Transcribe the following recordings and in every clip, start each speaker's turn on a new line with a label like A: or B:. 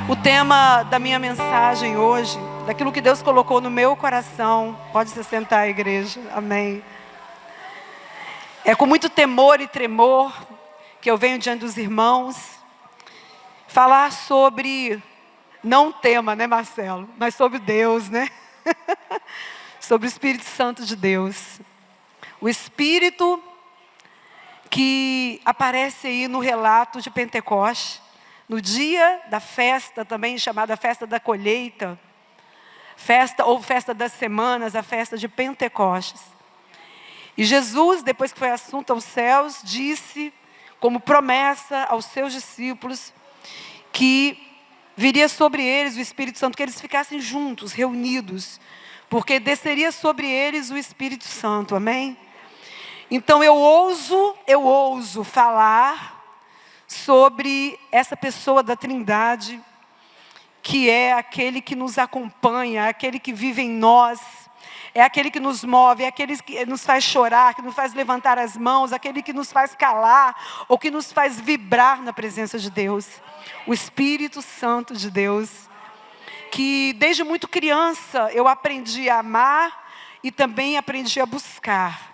A: O tema da minha mensagem hoje, daquilo que Deus colocou no meu coração, pode se sentar, igreja, amém. É com muito temor e tremor que eu venho diante dos irmãos falar sobre, não um tema, né, Marcelo, mas sobre Deus, né? Sobre o Espírito Santo de Deus. O Espírito que aparece aí no relato de Pentecostes, no dia da festa também chamada festa da colheita, festa das semanas, a festa de Pentecostes. E Jesus, depois que foi assunto aos céus, disse, como promessa aos seus discípulos, que viria sobre eles o Espírito Santo, que eles ficassem juntos, reunidos, porque desceria sobre eles o Espírito Santo, amém? Então eu ouso falar sobre essa pessoa da Trindade, que é aquele que nos acompanha, aquele que vive em nós, é aquele que nos move, é aquele que nos faz chorar, que nos faz levantar as mãos, aquele que nos faz calar, ou que nos faz vibrar na presença de Deus. O Espírito Santo de Deus, que desde muito criança eu aprendi a amar e também aprendi a buscar.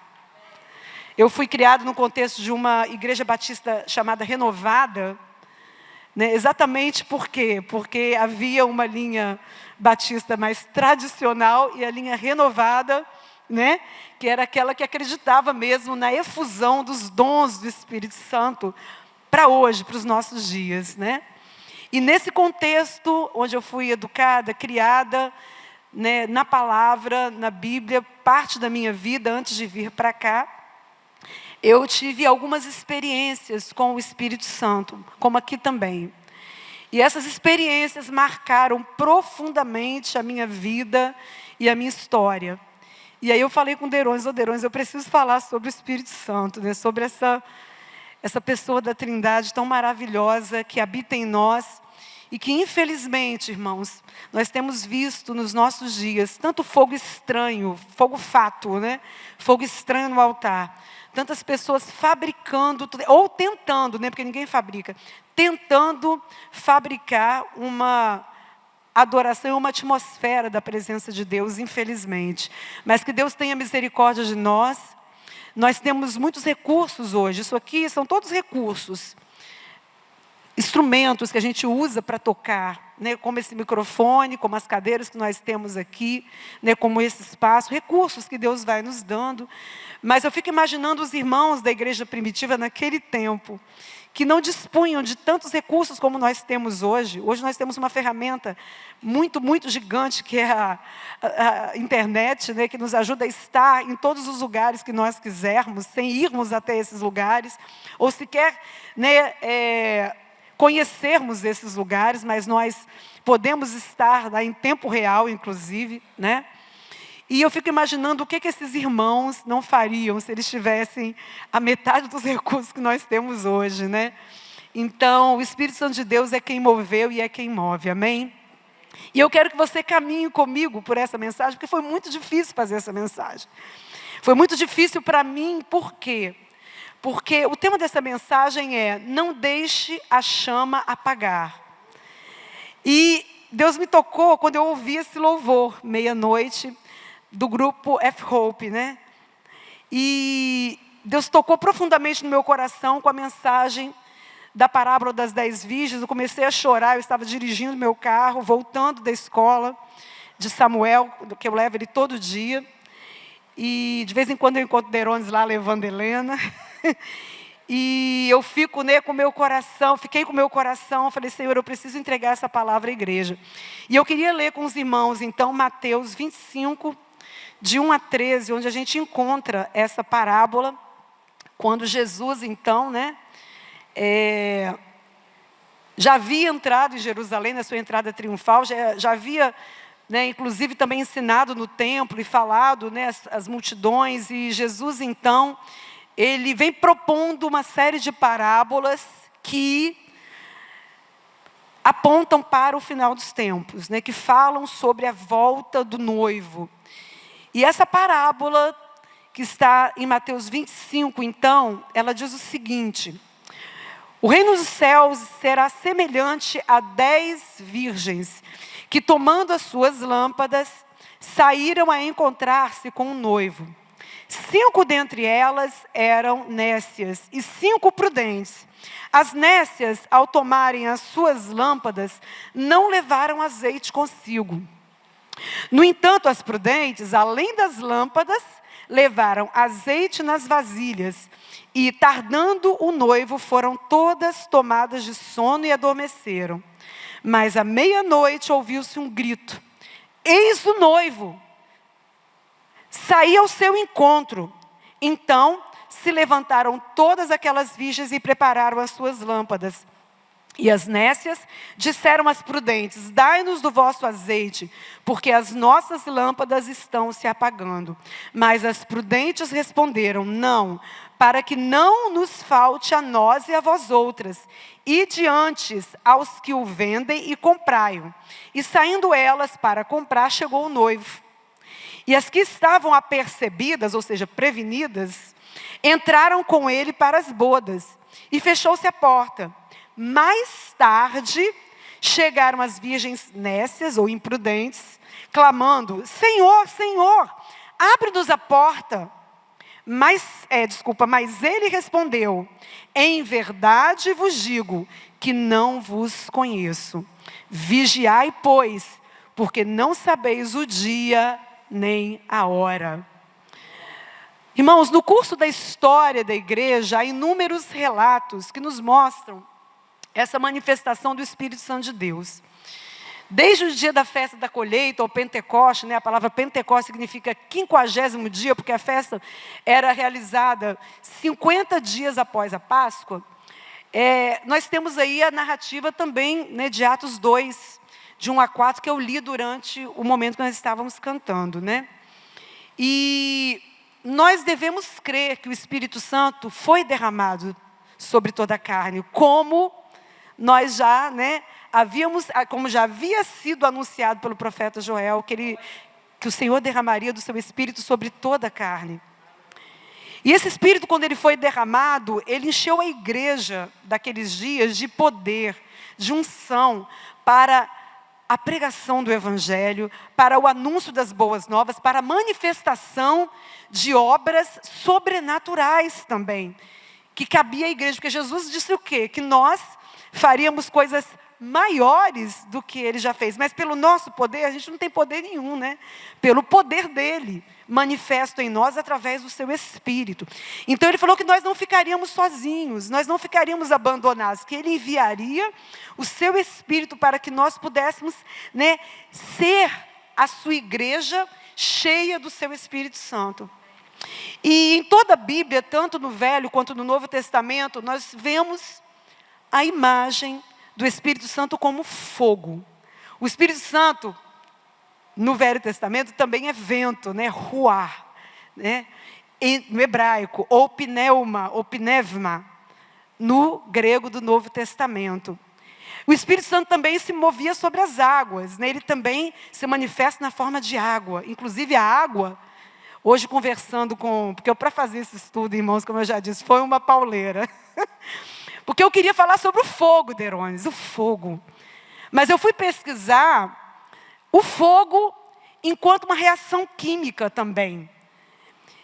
A: Eu fui criado no contexto de uma igreja batista chamada Renovada, né? Exatamente por quê? Porque havia uma linha batista mais tradicional e a linha renovada, né? Que era aquela que acreditava mesmo na efusão dos dons do Espírito Santo para hoje, para os nossos dias, né? E nesse contexto onde eu fui educada, criada, né, na palavra, na Bíblia, parte da minha vida antes de vir para cá, eu tive algumas experiências com o Espírito Santo, como aqui também. E essas experiências marcaram profundamente a minha vida e a minha história. E aí eu falei com Derões, Derões, eu preciso falar sobre o Espírito Santo, né? Sobre essa pessoa da Trindade tão maravilhosa que habita em nós e que, infelizmente, irmãos, nós temos visto nos nossos dias tanto fogo estranho, fogo fato, né? Fogo estranho no altar. Tantas pessoas fabricando, ou tentando, né? Porque ninguém fabrica, tentando fabricar uma adoração, uma atmosfera da presença de Deus, infelizmente. Mas que Deus tenha misericórdia de nós. Nós temos muitos recursos hoje, isso aqui são todos recursos, instrumentos que a gente usa para tocar, né? Como esse microfone, como as cadeiras que nós temos aqui, né? Como esse espaço, recursos que Deus vai nos dando. Mas eu fico imaginando os irmãos da igreja primitiva naquele tempo, que não dispunham de tantos recursos como nós temos hoje. Hoje nós temos uma ferramenta muito, muito gigante, que é a internet, né, que nos ajuda a estar em todos os lugares que nós quisermos, sem irmos até esses lugares, ou sequer, né, conhecermos esses lugares, mas nós podemos estar lá em tempo real, inclusive, né? E eu fico imaginando o que esses irmãos não fariam se eles tivessem a metade dos recursos que nós temos hoje, né? Então, o Espírito Santo de Deus é quem moveu e é quem move, amém? E eu quero que você caminhe comigo por essa mensagem, porque foi muito difícil fazer essa mensagem. Foi muito difícil para mim, por quê? Porque o tema dessa mensagem é: não deixe a chama apagar. E Deus me tocou quando eu ouvi esse louvor, meia-noite, do grupo F-Hope, né? E Deus tocou profundamente no meu coração com a mensagem da parábola das 10 virgens. Eu comecei a chorar, eu estava dirigindo meu carro, voltando da escola de Samuel, que eu levo ele todo dia. E de vez em quando eu encontro Derones lá levando Helena. E eu fico, né, com o meu coração, fiquei com o meu coração, falei: Senhor, eu preciso entregar essa palavra à igreja. E eu queria ler com os irmãos, então, Mateus 25, de 1 a 13, onde a gente encontra essa parábola, quando Jesus, então, né, já havia entrado em Jerusalém, na sua entrada triunfal, já havia, né, inclusive também ensinado no templo e falado, né, as multidões, e Jesus, então, ele vem propondo uma série de parábolas que apontam para o final dos tempos, né, que falam sobre a volta do noivo. E essa parábola, que está em Mateus 25, então, ela diz o seguinte: O reino dos céus será semelhante a 10 virgens, que tomando as suas lâmpadas, saíram a encontrar-se com o noivo. 5 dentre elas eram nécias e 5 prudentes. As nécias, ao tomarem as suas lâmpadas, não levaram azeite consigo. No entanto, as prudentes, além das lâmpadas, levaram azeite nas vasilhas. E, tardando o noivo, foram todas tomadas de sono e adormeceram. Mas à meia-noite ouviu-se um grito: eis o noivo! Saí ao seu encontro. Então se levantaram todas aquelas virgens e prepararam as suas lâmpadas. E as nécias disseram às prudentes: dai-nos do vosso azeite, porque as nossas lâmpadas estão se apagando. Mas as prudentes responderam: não, para que não nos falte a nós e a vós outras. Ide antes aos que o vendem e comprai-o. E saindo elas para comprar, chegou o noivo. E as que estavam apercebidas, ou seja, prevenidas, entraram com ele para as bodas. E fechou-se a porta. Mais tarde, chegaram as virgens nécias ou imprudentes, clamando: Senhor, Senhor, abre-nos a porta. Mas ele respondeu: em verdade vos digo que não vos conheço. Vigiai, pois, porque não sabeis o dia nem a hora. Irmãos, no curso da história da igreja, há inúmeros relatos que nos mostram essa manifestação do Espírito Santo de Deus. Desde o dia da festa da colheita, ou Pentecoste, né? A palavra Pentecoste significa 50º dia, porque a festa era realizada 50 dias após a Páscoa. Nós temos aí a narrativa também, né, de Atos 2, de 1 a 4, que eu li durante o momento que nós estávamos cantando, né? E nós devemos crer que o Espírito Santo foi derramado sobre toda a carne, como nós já, né, como já havia sido anunciado pelo profeta Joel, que o Senhor derramaria do seu Espírito sobre toda a carne. E esse Espírito, quando ele foi derramado, ele encheu a igreja daqueles dias de poder, de unção, para a pregação do Evangelho, para o anúncio das boas novas, para a manifestação de obras sobrenaturais também, que cabia à igreja. Porque Jesus disse o quê? Que nós faríamos coisas maiores do que ele já fez. Mas pelo nosso poder, a gente não tem poder nenhum, né? Pelo poder dele, manifesto em nós através do seu Espírito. Então ele falou que nós não ficaríamos sozinhos, nós não ficaríamos abandonados, que ele enviaria o seu Espírito para que nós pudéssemos, né, ser a sua igreja cheia do seu Espírito Santo. E em toda a Bíblia, tanto no Velho quanto no Novo Testamento, nós vemos a imagem do Espírito Santo como fogo. O Espírito Santo, no Velho Testamento, também é vento, né? Ruar, né? No hebraico, ou pneuma, ou pnevma, no grego do Novo Testamento. O Espírito Santo também se movia sobre as águas, né? Ele também se manifesta na forma de água. Inclusive a água, hoje conversando porque para fazer esse estudo, irmãos, como eu já disse, foi uma pauleira. Porque eu queria falar sobre o fogo, Derones, o fogo. Mas eu fui pesquisar o fogo enquanto uma reação química também.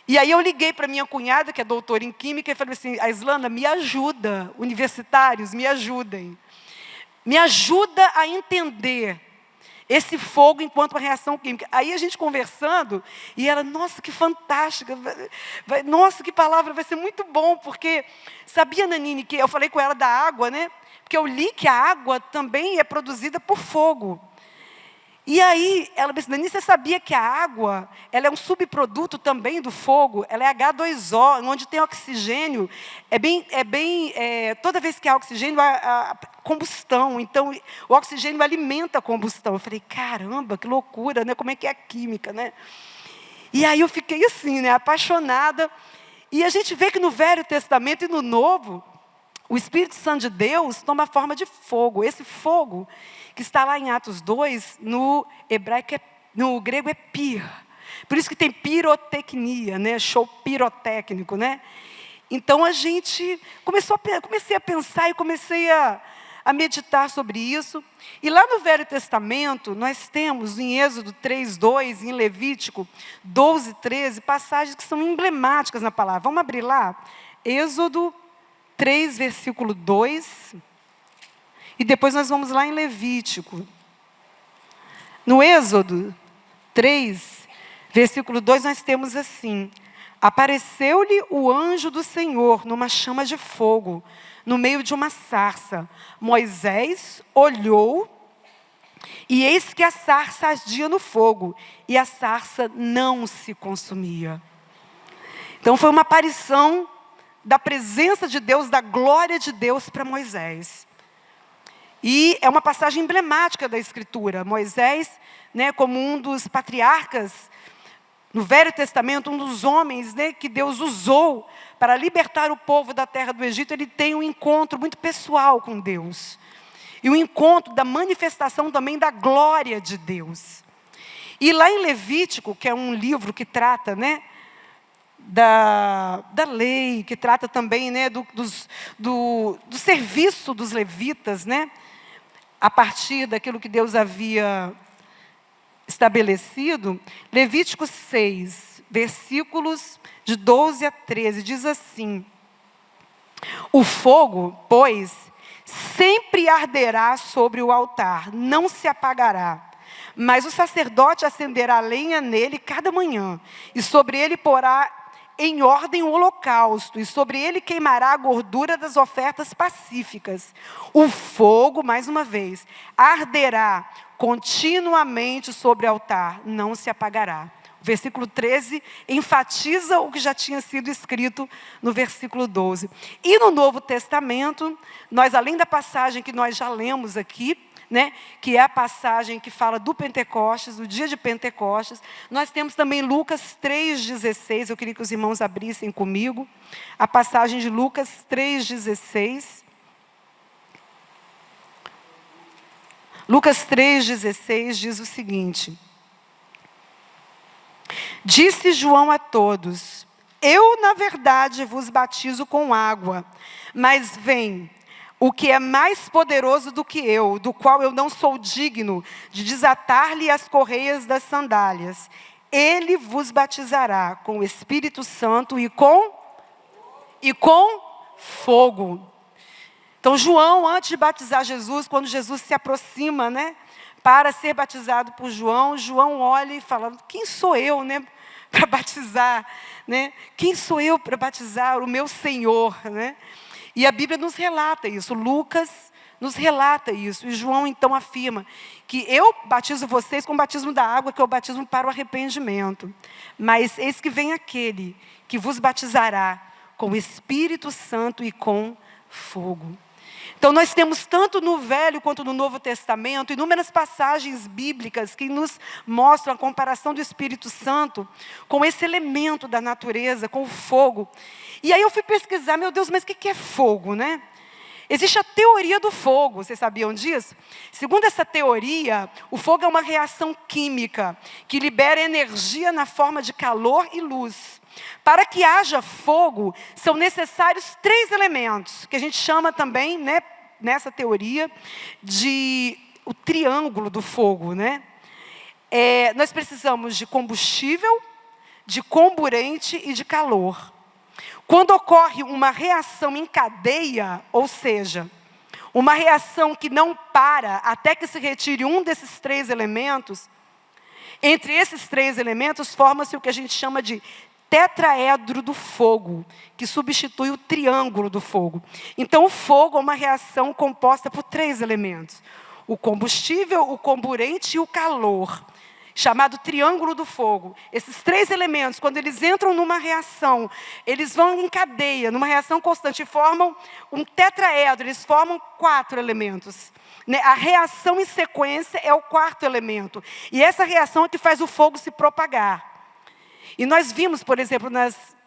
A: E aí eu liguei para minha cunhada, que é doutora em química, e falei assim: Aislana, me ajuda, universitários, me ajudem. Me ajuda a entender esse fogo enquanto uma reação química. Aí a gente conversando, e ela: nossa, que fantástica, nossa, que palavra, vai ser muito bom, porque sabia, Nanine, que eu falei com ela da água, né? Porque eu li que a água também é produzida por fogo. E aí ela disse: Nanine, você sabia que a água, ela é um subproduto também do fogo? Ela é H2O, onde tem oxigênio. Toda vez que há oxigênio, há combustão. Então, o oxigênio alimenta a combustão. Eu falei: caramba, que loucura, né? Como é que é a química, né? E aí eu fiquei assim, né, apaixonada. E a gente vê que no Velho Testamento e no Novo, o Espírito Santo de Deus toma a forma de fogo. Esse fogo que está lá em Atos 2, no hebraico, no grego é pir. Por isso que tem pirotecnia, né? Show pirotécnico, né? Então a gente comecei a pensar e comecei a meditar sobre isso. E lá no Velho Testamento, nós temos em Êxodo 3:2, em Levítico 12:13, passagens que são emblemáticas na palavra. Vamos abrir lá? Êxodo 3, versículo 2. E depois nós vamos lá em Levítico. No Êxodo 3, versículo 2, nós temos assim: apareceu-lhe o anjo do Senhor numa chama de fogo, no meio de uma sarça. Moisés olhou, e eis que a sarça ardia no fogo, e a sarça não se consumia. Então foi uma aparição da presença de Deus, da glória de Deus para Moisés. E é uma passagem emblemática da Escritura. Moisés, como um dos patriarcas no Velho Testamento, um dos homens que Deus usou para libertar o povo da terra do Egito, ele tem um encontro muito pessoal com Deus. E um encontro da manifestação também da glória de Deus. E lá em Levítico, que é um livro que trata da lei, que trata também do serviço dos levitas, a partir daquilo que Deus havia estabelecido, Levítico 6, versículos de 12 a 13, diz assim: o fogo, pois, sempre arderá sobre o altar, não se apagará. Mas o sacerdote acenderá lenha nele cada manhã, e sobre ele porá em ordem o holocausto, e sobre ele queimará a gordura das ofertas pacíficas. O fogo, mais uma vez, arderá continuamente sobre o altar, não se apagará. O versículo 13 enfatiza o que já tinha sido escrito no versículo 12. E no Novo Testamento, nós, além da passagem que nós já lemos aqui, que é a passagem que fala do Pentecostes, do dia de Pentecostes, nós temos também Lucas 3,16, eu queria que os irmãos abrissem comigo, a passagem de Lucas 3,16. Lucas 3,16 diz o seguinte: disse João a todos: eu, na verdade, vos batizo com água, mas vem o que é mais poderoso do que eu, do qual eu não sou digno de desatar-lhe as correias das sandálias. Ele vos batizará com o Espírito Santo e com fogo. Então, João, antes de batizar Jesus, quando Jesus se aproxima, para ser batizado por João, João olha e fala: quem sou eu, para batizar, Quem sou eu para batizar o meu Senhor, E a Bíblia nos relata isso, Lucas nos relata isso. E João então afirma que eu batizo vocês com o batismo da água, que é o batismo para o arrependimento. Mas eis que vem aquele que vos batizará com o Espírito Santo e com fogo. Então nós temos tanto no Velho quanto no Novo Testamento inúmeras passagens bíblicas que nos mostram a comparação do Espírito Santo com esse elemento da natureza, com o fogo. E aí eu fui pesquisar, meu Deus, mas o que é fogo, Existe a teoria do fogo, vocês sabiam disso? Segundo essa teoria, o fogo é uma reação química que libera energia na forma de calor e luz. Para que haja fogo, são necessários 3 elementos, que a gente chama também, nessa teoria, de o triângulo do fogo, nós precisamos de combustível, de comburente e de calor. Quando ocorre uma reação em cadeia, ou seja, uma reação que não para até que se retire um desses 3 elementos, entre esses 3 elementos forma-se o que a gente chama de tetraedro do fogo, que substitui o triângulo do fogo. Então, o fogo é uma reação composta por 3 elementos: o combustível, o comburente e o calor, chamado triângulo do fogo. Esses 3 elementos, quando eles entram numa reação, eles vão em cadeia, numa reação constante, e formam um tetraedro, eles formam 4 elementos. A reação em sequência é o 4º elemento. E essa reação é que faz o fogo se propagar. E nós vimos, por exemplo,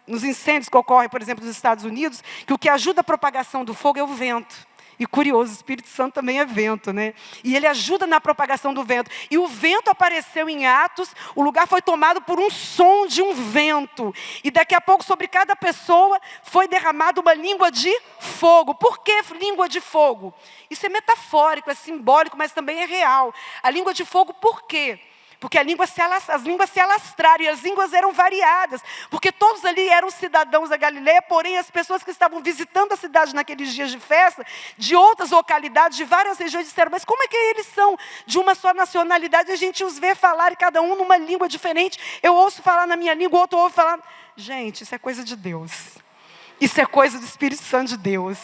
A: nos incêndios que ocorrem, por exemplo, nos Estados Unidos, que o que ajuda a propagação do fogo é o vento. E curioso, o Espírito Santo também é vento, né? E ele ajuda na propagação do vento. E o vento apareceu em Atos, o lugar foi tomado por um som de um vento. E daqui a pouco, sobre cada pessoa, foi derramada uma língua de fogo. Por que língua de fogo? Isso é metafórico, é simbólico, mas também é real. A língua de fogo, por quê? Porque as línguas se alastraram e as línguas eram variadas. Porque todos ali eram cidadãos da Galileia, porém as pessoas que estavam visitando a cidade naqueles dias de festa, de outras localidades, de várias regiões, disseram, mas como é que eles são de uma só nacionalidade? A gente os vê falar, cada um numa língua diferente. Eu ouço falar na minha língua, o outro ouve falar... Gente, isso é coisa de Deus. Isso é coisa do Espírito Santo de Deus.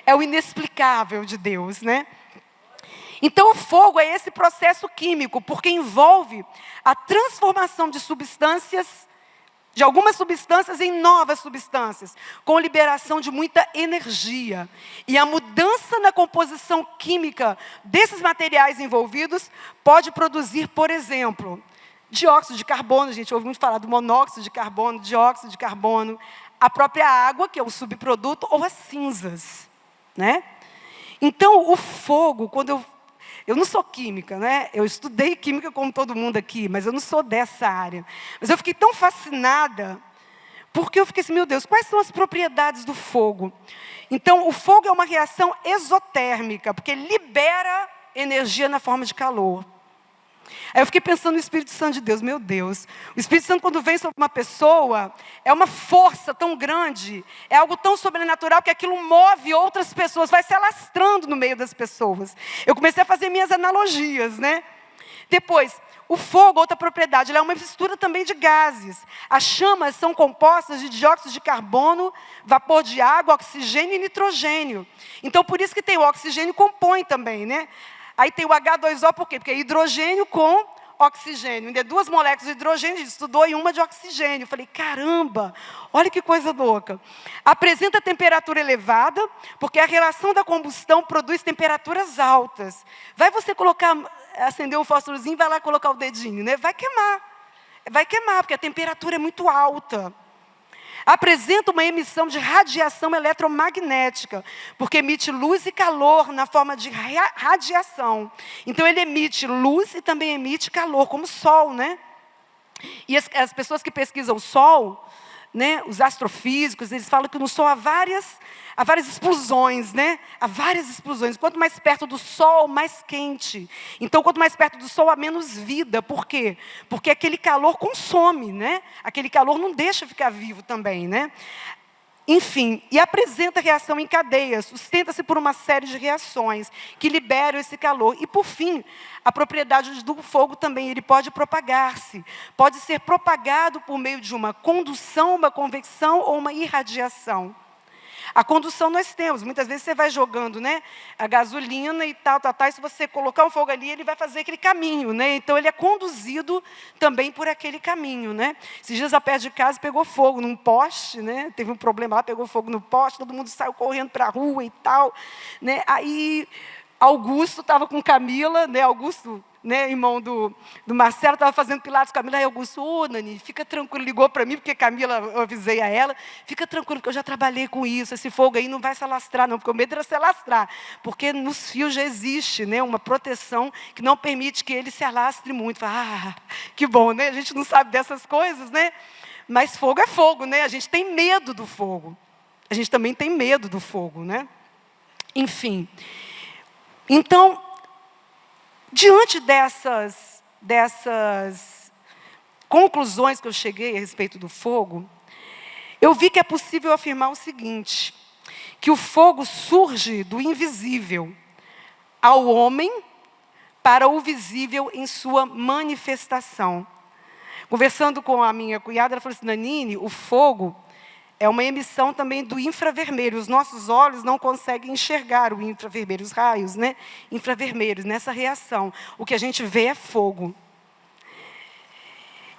A: É o inexplicável de Deus, né? Então, o fogo é esse processo químico, porque envolve a transformação de substâncias, de algumas substâncias em novas substâncias, com liberação de muita energia. E a mudança na composição química desses materiais envolvidos pode produzir, por exemplo, dióxido de carbono, a gente ouve muito falar do monóxido de carbono, dióxido de carbono, a própria água, que é o subproduto, ou as cinzas, né? Então, o fogo, quando eu não sou química, né? Eu estudei química como todo mundo aqui, mas eu não sou dessa área. Mas eu fiquei tão fascinada, porque eu fiquei assim, meu Deus, quais são as propriedades do fogo? Então, o fogo é uma reação exotérmica, porque libera energia na forma de calor. Aí eu fiquei pensando no Espírito Santo de Deus, meu Deus. O Espírito Santo, quando vem sobre uma pessoa, é uma força tão grande, é algo tão sobrenatural que aquilo move outras pessoas, vai se alastrando no meio das pessoas. Eu comecei a fazer minhas analogias, né? Depois, o fogo, outra propriedade, ele é uma mistura também de gases. As chamas são compostas de dióxido de carbono, vapor de água, oxigênio e nitrogênio. Então, por isso que tem o oxigênio compõe também, né? Aí tem o H2O, por quê? Porque é hidrogênio com oxigênio. Ainda é 2 moléculas de hidrogênio, a gente estudou, e uma de oxigênio. Eu falei, caramba, olha que coisa louca. Apresenta temperatura elevada, porque a relação da combustão produz temperaturas altas. Vai você acender um fósforozinho, vai lá colocar o dedinho, né? Vai queimar, porque a temperatura é muito alta. Apresenta uma emissão de radiação eletromagnética, porque emite luz e calor na forma de radiação. Então, ele emite luz e também emite calor, como o Sol, né? E as pessoas que pesquisam o Sol, né, os astrofísicos, eles falam que no Sol há várias explosões, né? Há várias explosões. Quanto mais perto do Sol, mais quente. Então, quanto mais perto do Sol, há menos vida. Por quê? Porque aquele calor consome, né? Aquele calor não deixa ficar vivo também, né? Enfim, e apresenta reação em cadeia, sustenta-se por uma série de reações que liberam esse calor. E, por fim, a propriedade do fogo também, ele pode propagar-se. Pode ser propagado por meio de uma condução, uma convecção ou uma irradiação. A condução nós temos. Muitas vezes você vai jogando, né, a gasolina e tal. E se você colocar um fogo ali, ele vai fazer aquele caminho, né? Então, ele é conduzido também por aquele caminho, né? Esses dias, a perto de casa, pegou fogo num poste, né? Teve um problema lá, pegou fogo no poste, todo mundo saiu correndo para a rua e tal, né? Aí, Augusto estava com Camila, né? Augusto, né, irmão do Marcelo, estava fazendo Pilates com Camila. Aí Augusto, Nani, fica tranquilo, ligou para mim, porque Camila, eu avisei a ela, fica tranquilo, porque eu já trabalhei com isso, esse fogo aí não vai se alastrar, não, porque o medo era se alastrar, porque nos fios já existe, né, uma proteção que não permite que ele se alastre muito. Que bom, né? A gente não sabe dessas coisas, né? Mas fogo é fogo, né? A gente tem medo do fogo. A gente também tem medo do fogo, né? Enfim. Então, diante dessas conclusões que eu cheguei a respeito do fogo, eu vi que é possível afirmar o seguinte, que o fogo surge do invisível ao homem para o visível em sua manifestação. Conversando com a minha cunhada, ela falou assim, Nanine, o fogo é uma emissão também do infravermelho. Os nossos olhos não conseguem enxergar o infravermelho, os raios, né, infravermelhos, nessa reação. O que a gente vê é fogo.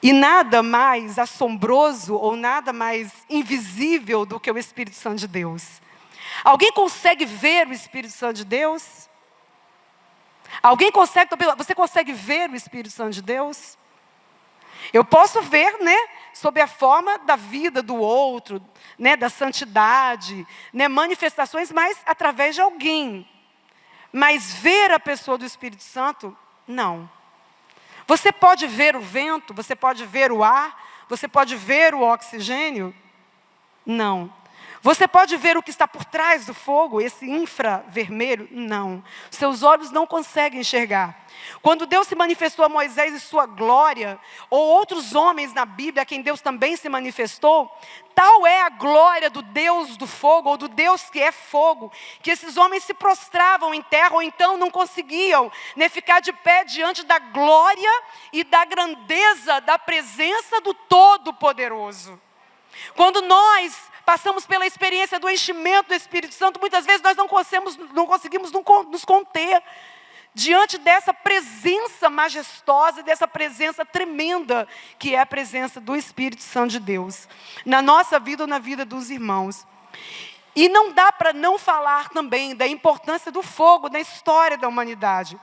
A: E nada mais assombroso ou nada mais invisível do que o Espírito Santo de Deus. Alguém consegue ver o Espírito Santo de Deus? Você consegue ver o Espírito Santo de Deus? Eu posso ver, né, sob a forma da vida do outro, né, da santidade, né, manifestações, mas através de alguém. mas ver a pessoa do Espírito Santo, não. Você pode ver o vento, você pode ver o ar, você pode ver o oxigênio? Não. Você pode ver o que está por trás do fogo, esse infravermelho? Não. Seus olhos não conseguem enxergar. Quando Deus se manifestou a Moisés em sua glória, ou outros homens na Bíblia a quem Deus também se manifestou, tal é a glória do Deus do fogo, ou do Deus que é fogo, que esses homens se prostravam em terra, ou então não conseguiam, né, ficar de pé diante da glória e da grandeza da presença do Todo-Poderoso. Quando nós passamos pela experiência do enchimento do Espírito Santo, muitas vezes nós não conseguimos nos conter diante dessa presença majestosa, dessa presença tremenda, que é a presença do Espírito Santo de Deus, na nossa vida ou na vida dos irmãos. E não dá para não falar também da importância do fogo na história da humanidade.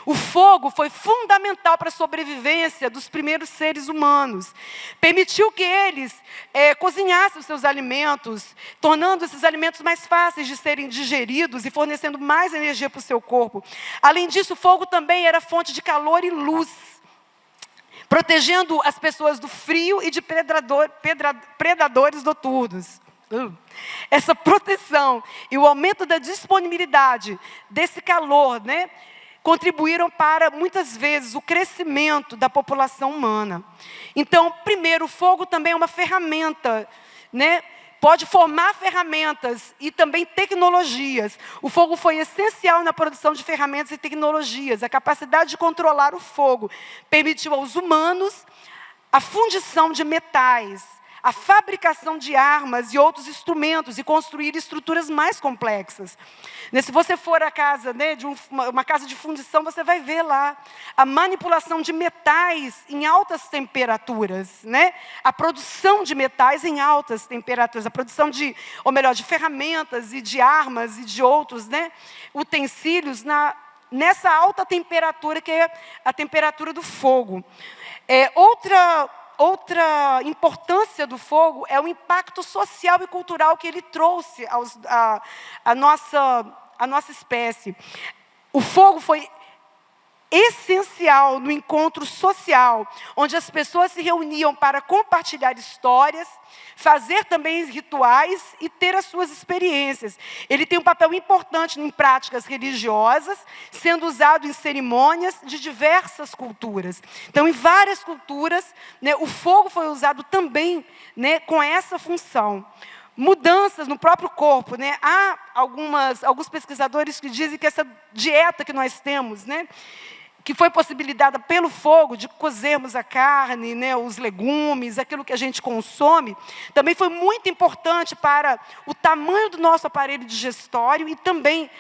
A: O fogo foi fundamental para a sobrevivência dos primeiros seres humanos. Permitiu que eles cozinhassem os seus alimentos, tornando esses alimentos mais fáceis de serem digeridos e fornecendo mais energia para o seu corpo. Além disso, o fogo também era fonte de calor e luz, protegendo as pessoas do frio e de predadores noturnos. Essa proteção e o aumento da disponibilidade desse calor, né, contribuíram para, muitas vezes, o crescimento da população humana. Então, primeiro, o fogo também é uma ferramenta, né? Pode formar ferramentas e também tecnologias. O fogo foi essencial na produção de ferramentas e tecnologias. A capacidade de controlar o fogo permitiu aos humanos a fundição de metais, a fabricação de armas e outros instrumentos e construir estruturas mais complexas. Se você for à casa, né, de uma casa de fundição, você vai ver lá a manipulação de metais em altas temperaturas, né? A produção de metais em altas temperaturas, a produção de ferramentas e de armas e de outros, né, utensílios nessa alta temperatura que é a temperatura do fogo. Outra importância do fogo é o impacto social e cultural que ele trouxe à nossa espécie. O fogo foi essencial no encontro social, onde as pessoas se reuniam para compartilhar histórias, fazer também rituais e ter as suas experiências. Ele tem um papel importante em práticas religiosas, sendo usado em cerimônias de diversas culturas. Então, em várias culturas, né, o fogo foi usado também, né, com essa função. Mudanças no próprio corpo, né? Há alguns pesquisadores que dizem que essa dieta que nós temos, né, que foi possibilitada pelo fogo, de cozermos a carne, né, os legumes, aquilo que a gente consome, também foi muito importante para o tamanho do nosso aparelho digestório e também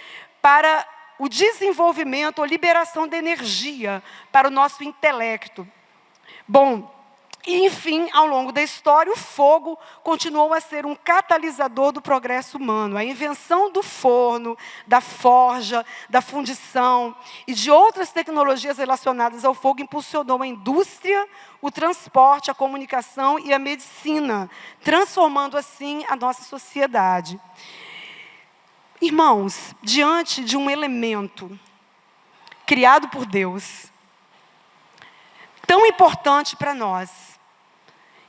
A: para o desenvolvimento ou liberação de energia para o nosso intelecto. Bom, e, enfim, ao longo da história, o fogo continuou a ser um catalisador do progresso humano. A invenção do forno, da forja, da fundição e de outras tecnologias relacionadas ao fogo impulsionou a indústria, o transporte, a comunicação e a medicina, transformando assim a nossa sociedade. Irmãos, diante de um elemento criado por Deus, tão importante para nós,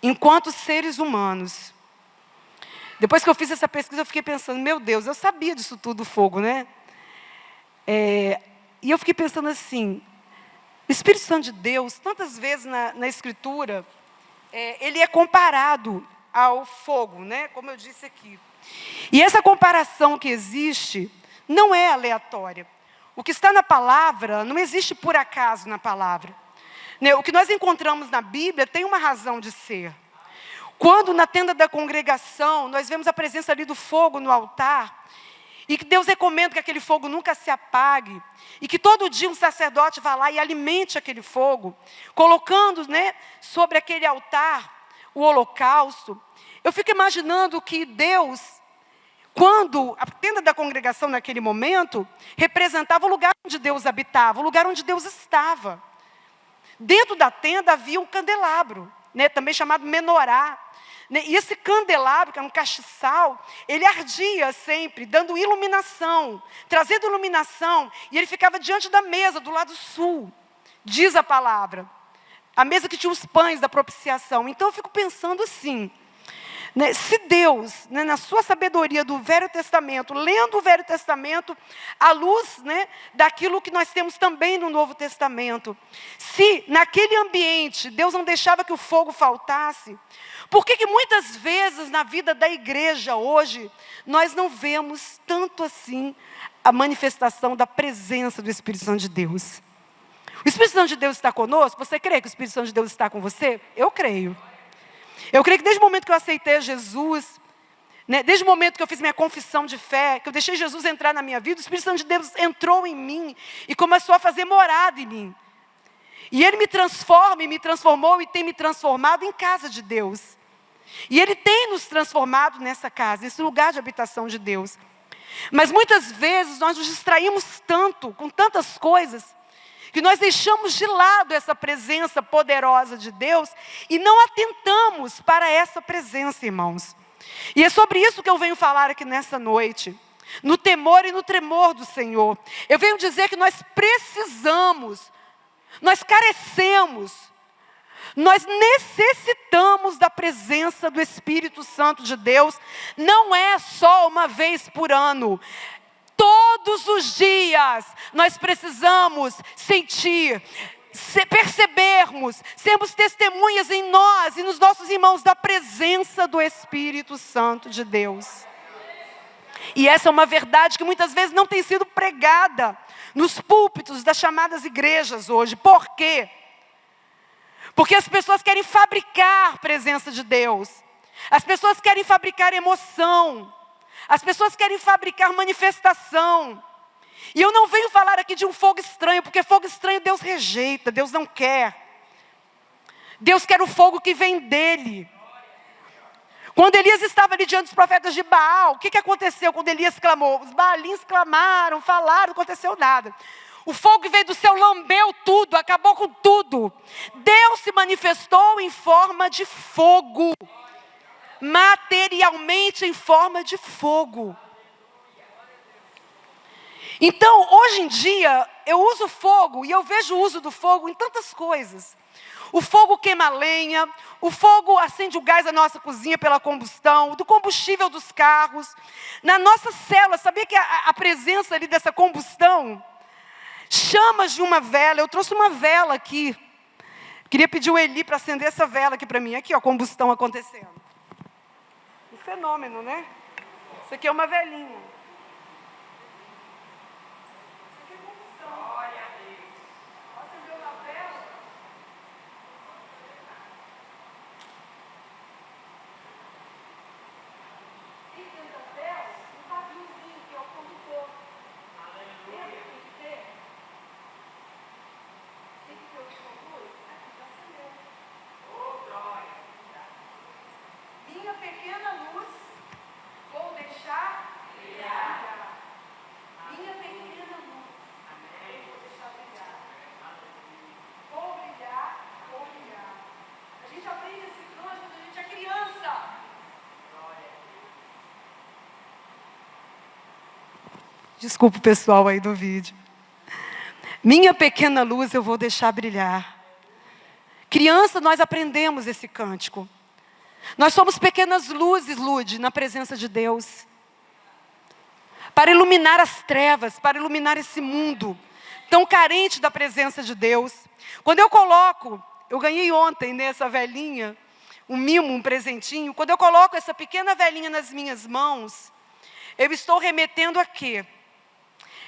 A: enquanto seres humanos. Depois que eu fiz essa pesquisa, eu fiquei pensando, meu Deus, eu sabia disso tudo, do fogo, né? E eu fiquei pensando assim, o Espírito Santo de Deus, tantas vezes na Escritura, ele é comparado ao fogo, né? Como eu disse aqui. E essa comparação que existe não é aleatória. O que está na palavra, não existe por acaso na palavra. O que nós encontramos na Bíblia tem uma razão de ser. Quando na tenda da congregação, nós vemos a presença ali do fogo no altar, e que Deus recomenda que aquele fogo nunca se apague, e que todo dia um sacerdote vá lá e alimente aquele fogo, colocando, né, sobre aquele altar o holocausto. Eu fico imaginando que Deus, quando a tenda da congregação naquele momento, representava o lugar onde Deus habitava, o lugar onde Deus estava. Dentro da tenda havia um candelabro, né, também chamado menorá. né? E esse candelabro, que é um castiçal, ele ardia sempre, dando iluminação, trazendo iluminação. E ele ficava diante da mesa, do lado sul, diz a palavra. A mesa que tinha os pães da propiciação. Então eu fico pensando assim, né, se Deus, né, na sua sabedoria do Velho Testamento, lendo o Velho Testamento, à luz, né, daquilo que nós temos também no Novo Testamento, se naquele ambiente Deus não deixava que o fogo faltasse, por que muitas vezes na vida da igreja hoje, nós não vemos tanto assim a manifestação da presença do Espírito Santo de Deus? O Espírito Santo de Deus está conosco? Você crê que o Espírito Santo de Deus está com você? Eu creio. Eu creio que desde o momento que eu aceitei Jesus, né, desde o momento que eu fiz minha confissão de fé, que eu deixei Jesus entrar na minha vida, o Espírito Santo de Deus entrou em mim e começou a fazer morada em mim. E Ele me transforma e me transformou e tem me transformado em casa de Deus. E Ele tem nos transformado nessa casa, nesse lugar de habitação de Deus. Mas muitas vezes nós nos distraímos tanto, com tantas coisas, que nós deixamos de lado essa presença poderosa de Deus e não atentamos para essa presença, irmãos. E é sobre isso que eu venho falar aqui nessa noite. No temor e no tremor do Senhor. Eu venho dizer que nós precisamos, nós carecemos, nós necessitamos da presença do Espírito Santo de Deus. Não é só uma vez por ano. Todos os dias nós precisamos sentir, percebermos, sermos testemunhas em nós e nos nossos irmãos da presença do Espírito Santo de Deus. E essa é uma verdade que muitas vezes não tem sido pregada nos púlpitos das chamadas igrejas hoje. Por quê? Porque as pessoas querem fabricar presença de Deus. As pessoas querem fabricar emoção. As pessoas querem fabricar manifestação. E eu não venho falar aqui de um fogo estranho, porque fogo estranho Deus rejeita, Deus não quer. Deus quer o fogo que vem dEle. Quando Elias estava ali diante dos profetas de Baal, o que aconteceu quando Elias clamou? Os baalins clamaram, falaram, não aconteceu nada. O fogo que veio do céu lambeu tudo, acabou com tudo. Deus se manifestou em forma de fogo. Materialmente em forma de fogo. Então, hoje em dia, eu uso fogo e eu vejo o uso do fogo em tantas coisas. O fogo queima a lenha, o fogo acende o gás da nossa cozinha pela combustão, do combustível dos carros. Na nossa célula, sabia que a presença ali dessa combustão, chamas de uma vela, eu trouxe uma vela aqui. Queria pedir o Eli para acender essa vela aqui para mim. Aqui, ó, combustão acontecendo. Fenômeno, né? Isso aqui é uma velhinha. Isso aqui é combustão. Glória a Deus. Acendeu na vela. E dentro da vela, um paviozinho que é o condutor. Aleluia. Tem que ter o que conduz? Aqui já acendeu. Oh, glória. Minha pequena luz, vou deixar brilhar. Minha pequena luz, eu vou deixar brilhar. Vou brilhar, vou brilhar. A gente aprende esse canto quando a gente é criança. Desculpa o pessoal aí do vídeo. Minha pequena luz, eu vou deixar brilhar. Criança, nós aprendemos esse cântico. Nós somos pequenas luzes, Lude, na presença de Deus. Para iluminar as trevas, para iluminar esse mundo tão carente da presença de Deus. Quando eu coloco, eu ganhei ontem nessa velhinha, um mimo, um presentinho. Quando eu coloco essa pequena velhinha nas minhas mãos, eu estou remetendo a quê?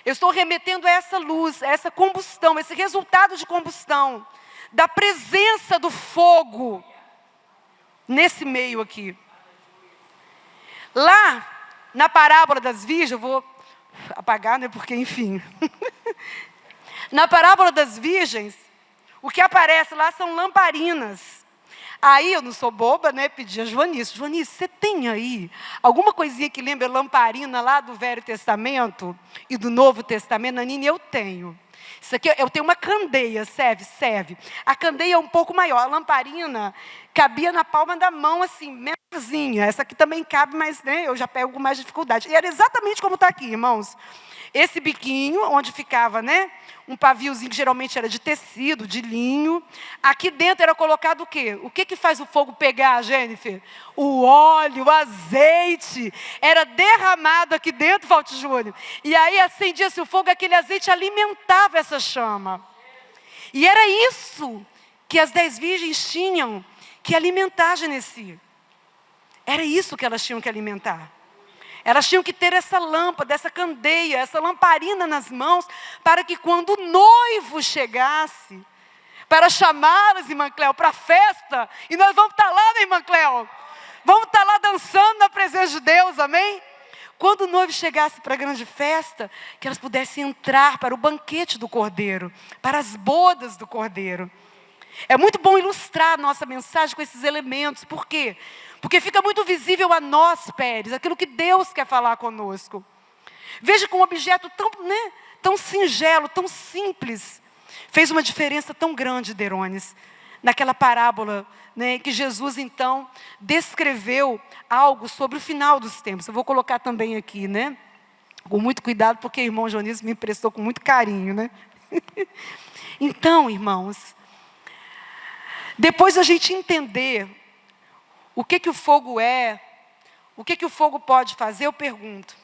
A: Eu estou remetendo a essa luz, a essa combustão, esse resultado de combustão, da presença do fogo nesse meio aqui. Lá, na parábola das virgens, eu vou apagar, né, porque enfim. Na parábola das virgens, o que aparece lá são lamparinas. Aí, eu não sou boba, né, pedi a Joanice, você tem aí alguma coisinha que lembra lamparina lá do Velho Testamento e do Novo Testamento? Nanine, eu tenho. Isso aqui, eu tenho uma candeia, serve. A candeia é um pouco maior, a lamparina cabia na palma da mão, assim, menorzinha. Essa aqui também cabe, mas né, eu já pego com mais dificuldade. E era exatamente como está aqui, irmãos. Esse biquinho, onde ficava, né, um paviozinho que geralmente era de tecido, de linho. Aqui dentro era colocado o quê? O que faz o fogo pegar, Jennifer? O óleo, o azeite. Era derramado aqui dentro, Valti Júnior. E aí acendia-se o fogo, aquele azeite alimentava essa chama. E era isso que as 10 virgens tinham que alimentar, Genesi. Era isso que elas tinham que alimentar. Elas tinham que ter essa lâmpada, essa candeia, essa lamparina nas mãos, para que quando o noivo chegasse, para chamá-las, irmã Cléo, para a festa, e nós vamos estar lá, né, irmã Cléo? Vamos estar lá dançando na presença de Deus, amém? Quando o noivo chegasse para a grande festa, que elas pudessem entrar para o banquete do Cordeiro, para as bodas do Cordeiro. É muito bom ilustrar a nossa mensagem com esses elementos. Por quê? Porque fica muito visível a nós, Pérez, aquilo que Deus quer falar conosco. Veja que um objeto tão singelo, tão simples, fez uma diferença tão grande, Derones, naquela parábola, né, que Jesus, então, descreveu algo sobre o final dos tempos. Eu vou colocar também aqui, né? Com muito cuidado, porque o irmão Jonísio me emprestou com muito carinho, né? Então, irmãos, depois a gente entender o que o fogo é, o que o fogo pode fazer, eu pergunto.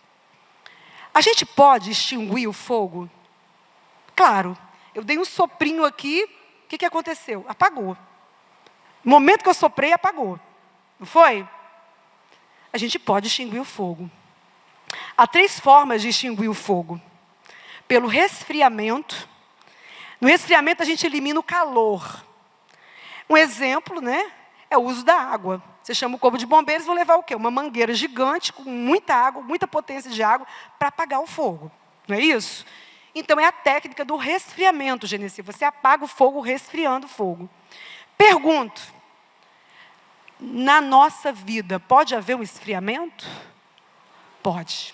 A: A gente pode extinguir o fogo? Claro, eu dei um soprinho aqui, o que aconteceu? Apagou. No momento que eu soprei, apagou. Não foi? A gente pode extinguir o fogo. Há 3 formas de extinguir o fogo. Pelo resfriamento. No resfriamento a gente elimina o calor. Um exemplo, né, é o uso da água. Você chama o corpo de bombeiros, vão levar o quê? Uma mangueira gigante com muita água, muita potência de água, para apagar o fogo. Não é isso? Então, é a técnica do resfriamento, Genesi. Você apaga o fogo resfriando o fogo. Pergunto, na nossa vida, pode haver um esfriamento? Pode.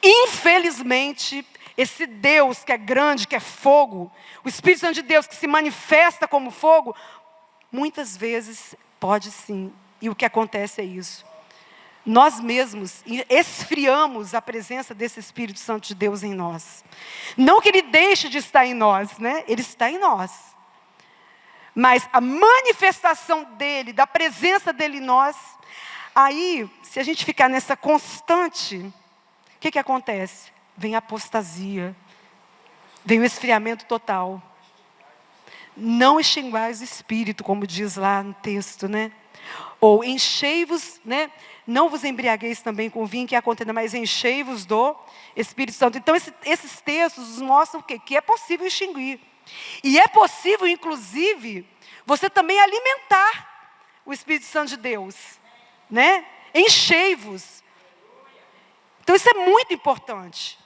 A: Infelizmente, esse Deus que é grande, que é fogo, o Espírito Santo de Deus que se manifesta como fogo, muitas vezes pode sim. E o que acontece é isso. Nós mesmos esfriamos a presença desse Espírito Santo de Deus em nós. Não que ele deixe de estar em nós, né? Ele está em nós. Mas a manifestação dele, da presença dele em nós, aí, se a gente ficar nessa constante, o que acontece? Vem a apostasia, vem o esfriamento total. Não extinguais o espírito, como diz lá no texto, né? Ou enchei-vos, né? Não vos embriagueis também com vinho que é a contenda, mas enchei-vos do Espírito Santo. Então, esses textos nos mostram o quê? Que é possível extinguir. E é possível, inclusive, você também alimentar o Espírito Santo de Deus, né? Enchei-vos. Então, isso é muito importante.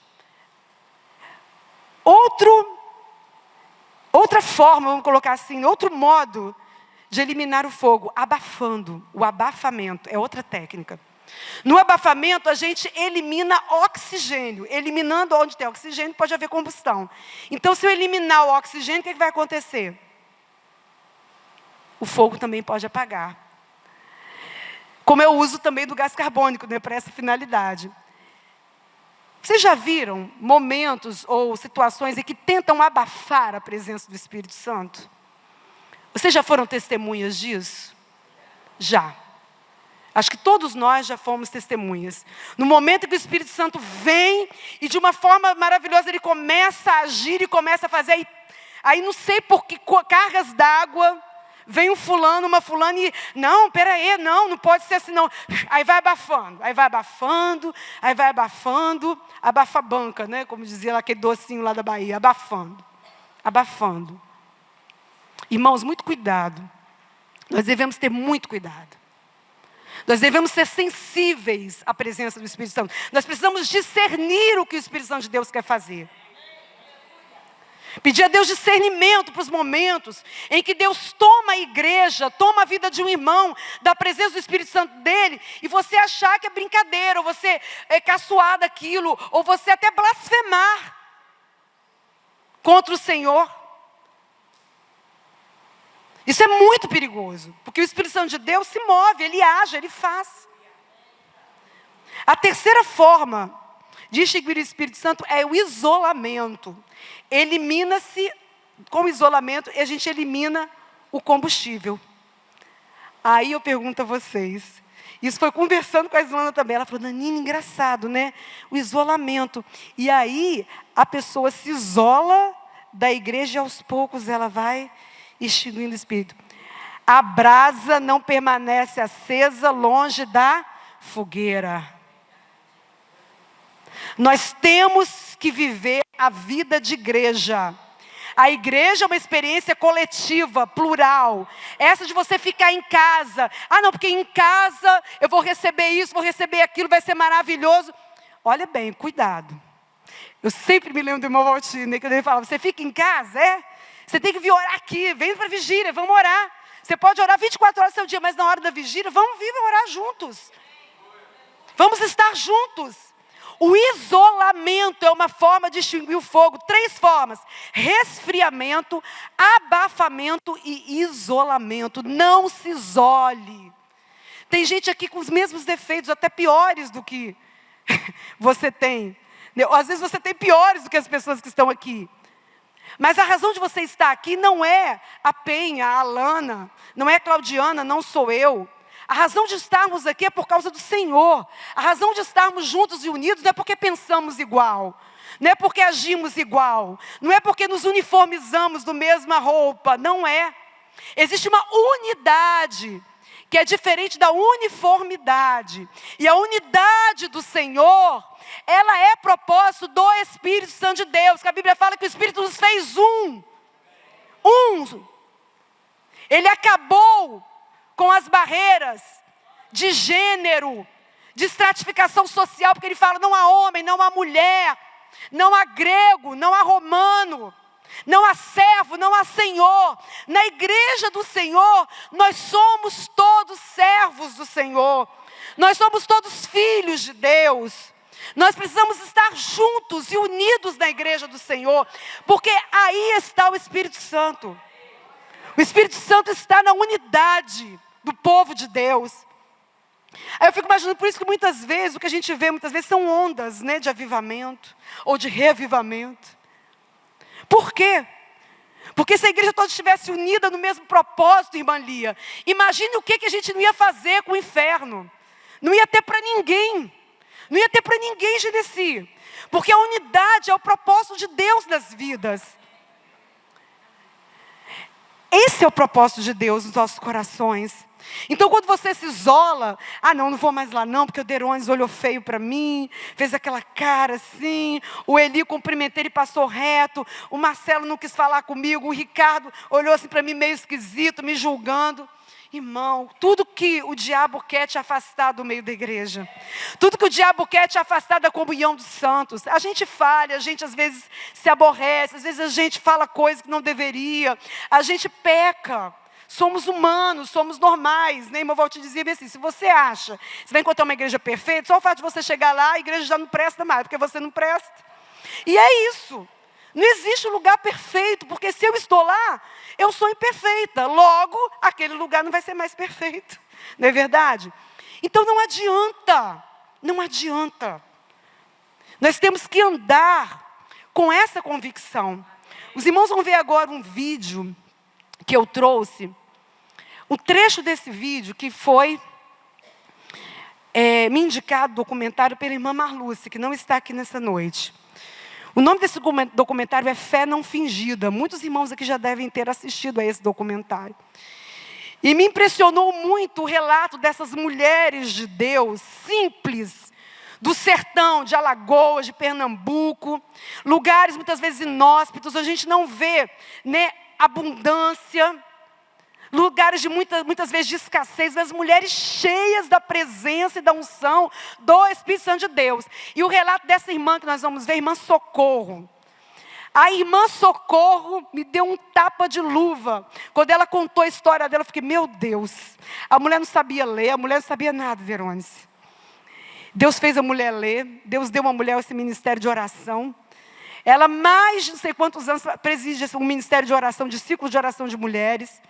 A: Outra forma, vamos colocar assim, outro modo de eliminar o fogo, abafando. O abafamento é outra técnica. No abafamento, a gente elimina oxigênio. Eliminando onde tem oxigênio, pode haver combustão. Então, se eu eliminar o oxigênio, o que vai acontecer? O fogo também pode apagar. Como eu uso também do gás carbônico, né, para essa finalidade. Vocês já viram momentos ou situações em que tentam abafar a presença do Espírito Santo? Vocês já foram testemunhas disso? Já. Acho que todos nós já fomos testemunhas. No momento que o Espírito Santo vem e de uma forma maravilhosa ele começa a agir e começa a fazer. Aí não sei por que cargas d'água, vem um fulano, uma fulana e... Não, peraí, não pode ser assim não. Aí vai abafando, aí vai abafando, aí vai abafando. Abafa a banca, né? Como dizia lá aquele docinho lá da Bahia. Abafando, abafando. Irmãos, muito cuidado. Nós devemos ter muito cuidado. Nós devemos ser sensíveis à presença do Espírito Santo. Nós precisamos discernir o que o Espírito Santo de Deus quer fazer. Pedir a Deus discernimento para os momentos em que Deus toma a igreja, toma a vida de um irmão, da presença do Espírito Santo dele, e você achar que é brincadeira, ou você é caçoar daquilo, ou você até blasfemar contra o Senhor. Isso é muito perigoso, porque o Espírito Santo de Deus se move, ele age, ele faz. A terceira forma de extinguir o Espírito Santo é o isolamento. Elimina-se, com o isolamento, a gente elimina o combustível. Aí eu pergunto a vocês, isso foi conversando com a Islana também, ela falou, Nanina, engraçado, né? O isolamento. E aí a pessoa se isola da igreja e aos poucos ela vai extinguindo o Espírito. A brasa não permanece acesa longe da fogueira. Nós temos que viver a vida de igreja. A igreja é uma experiência coletiva, plural. Essa de você ficar em casa. Ah, não, porque em casa eu vou receber isso, vou receber aquilo, vai ser maravilhoso. Olha bem, cuidado. Eu sempre me lembro do irmão Valtinho, né, que ele falava, você fica em casa, é? Você tem que vir orar aqui, vem para a vigília, vamos orar. Você pode orar 24 horas do seu dia, mas na hora da vigília, vamos vir orar juntos. Vamos estar juntos. O isolamento é uma forma de extinguir o fogo. 3 formas: resfriamento, abafamento e isolamento. Não se isole. Tem gente aqui com os mesmos defeitos, até piores do que você tem. Às vezes você tem piores do que as pessoas que estão aqui. Mas a razão de você estar aqui não é a Penha, a Alana, não é a Claudiana, não sou eu. A razão de estarmos aqui é por causa do Senhor. A razão de estarmos juntos e unidos não é porque pensamos igual. Não é porque agimos igual. Não é porque nos uniformizamos da mesma roupa. Não é. Existe uma unidade que é diferente da uniformidade. E a unidade do Senhor, ela é propósito do Espírito Santo de Deus. Que a Bíblia fala que o Espírito nos fez um. Ele acabou com as barreiras de gênero, de estratificação social, porque ele fala, não há homem, não há mulher, não há grego, não há romano, não há servo, não há senhor. Na igreja do Senhor, nós somos todos servos do Senhor, nós somos todos filhos de Deus. Nós precisamos estar juntos e unidos na igreja do Senhor, porque aí está o Espírito Santo. O Espírito Santo está na unidade do povo de Deus. Aí eu fico imaginando, por isso que muitas vezes, o que a gente vê muitas vezes são ondas, né, de avivamento, ou de reavivamento. Por quê? Porque se a igreja toda estivesse unida no mesmo propósito, irmã Lia, imagine o que a gente não ia fazer com o inferno. Não ia ter para ninguém. Não ia ter para ninguém, Genesi. Porque a unidade é o propósito de Deus nas vidas. Esse é o propósito de Deus nos nossos corações. Então quando você se isola, não vou mais lá não, porque o Derones olhou feio para mim, fez aquela cara assim, o Eli cumprimentei, ele passou reto, o Marcelo não quis falar comigo, o Ricardo olhou assim para mim meio esquisito, me julgando. Irmão, tudo que o diabo quer te afastar do meio da igreja, tudo que o diabo quer te afastar da comunhão dos santos. A gente falha, a gente às vezes se aborrece, às vezes a gente fala coisas que não deveria, a gente peca. Somos humanos, somos normais, né? Irmão Valtinho dizia bem assim, se você acha, você vai encontrar uma igreja perfeita, só o fato de você chegar lá, a igreja já não presta mais, porque você não presta. E é isso. Não existe lugar perfeito, porque se eu estou lá, eu sou imperfeita. Logo, aquele lugar não vai ser mais perfeito. Não é verdade? Então não adianta. Não adianta. Nós temos que andar com essa convicção. Os irmãos vão ver agora um vídeo que eu trouxe. Um trecho desse vídeo que foi me indicado documentário pela irmã Marluce, que não está aqui nessa noite. O nome desse documentário é Fé Não Fingida. Muitos irmãos aqui já devem ter assistido a esse documentário. E me impressionou muito o relato dessas mulheres de Deus, simples, do sertão, de Alagoas, de Pernambuco, lugares muitas vezes inóspitos, a gente não vê, né, abundância, lugares de muitas vezes de escassez, mas mulheres cheias da presença e da unção do Espírito Santo de Deus. E o relato dessa irmã que nós vamos ver, a irmã Socorro. A irmã Socorro me deu um tapa de luva. Quando ela contou a história dela, eu fiquei, meu Deus, a mulher não sabia ler, a mulher não sabia nada, Verônice. Deus fez a mulher ler, Deus deu uma mulher esse ministério de oração. Ela, mais de não sei quantos anos, preside um ministério de oração, de ciclo de oração de mulheres.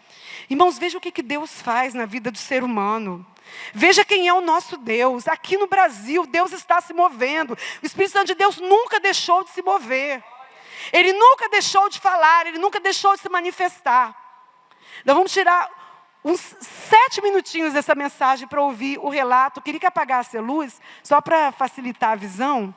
A: Irmãos, veja o que Deus faz na vida do ser humano. Veja quem é o nosso Deus. Aqui no Brasil, Deus está se movendo. O Espírito Santo de Deus nunca deixou de se mover. Ele nunca deixou de falar, Ele nunca deixou de se manifestar. Nós vamos tirar uns 7 minutinhos dessa mensagem para ouvir o relato. Eu queria que apagasse a luz, só para facilitar a visão.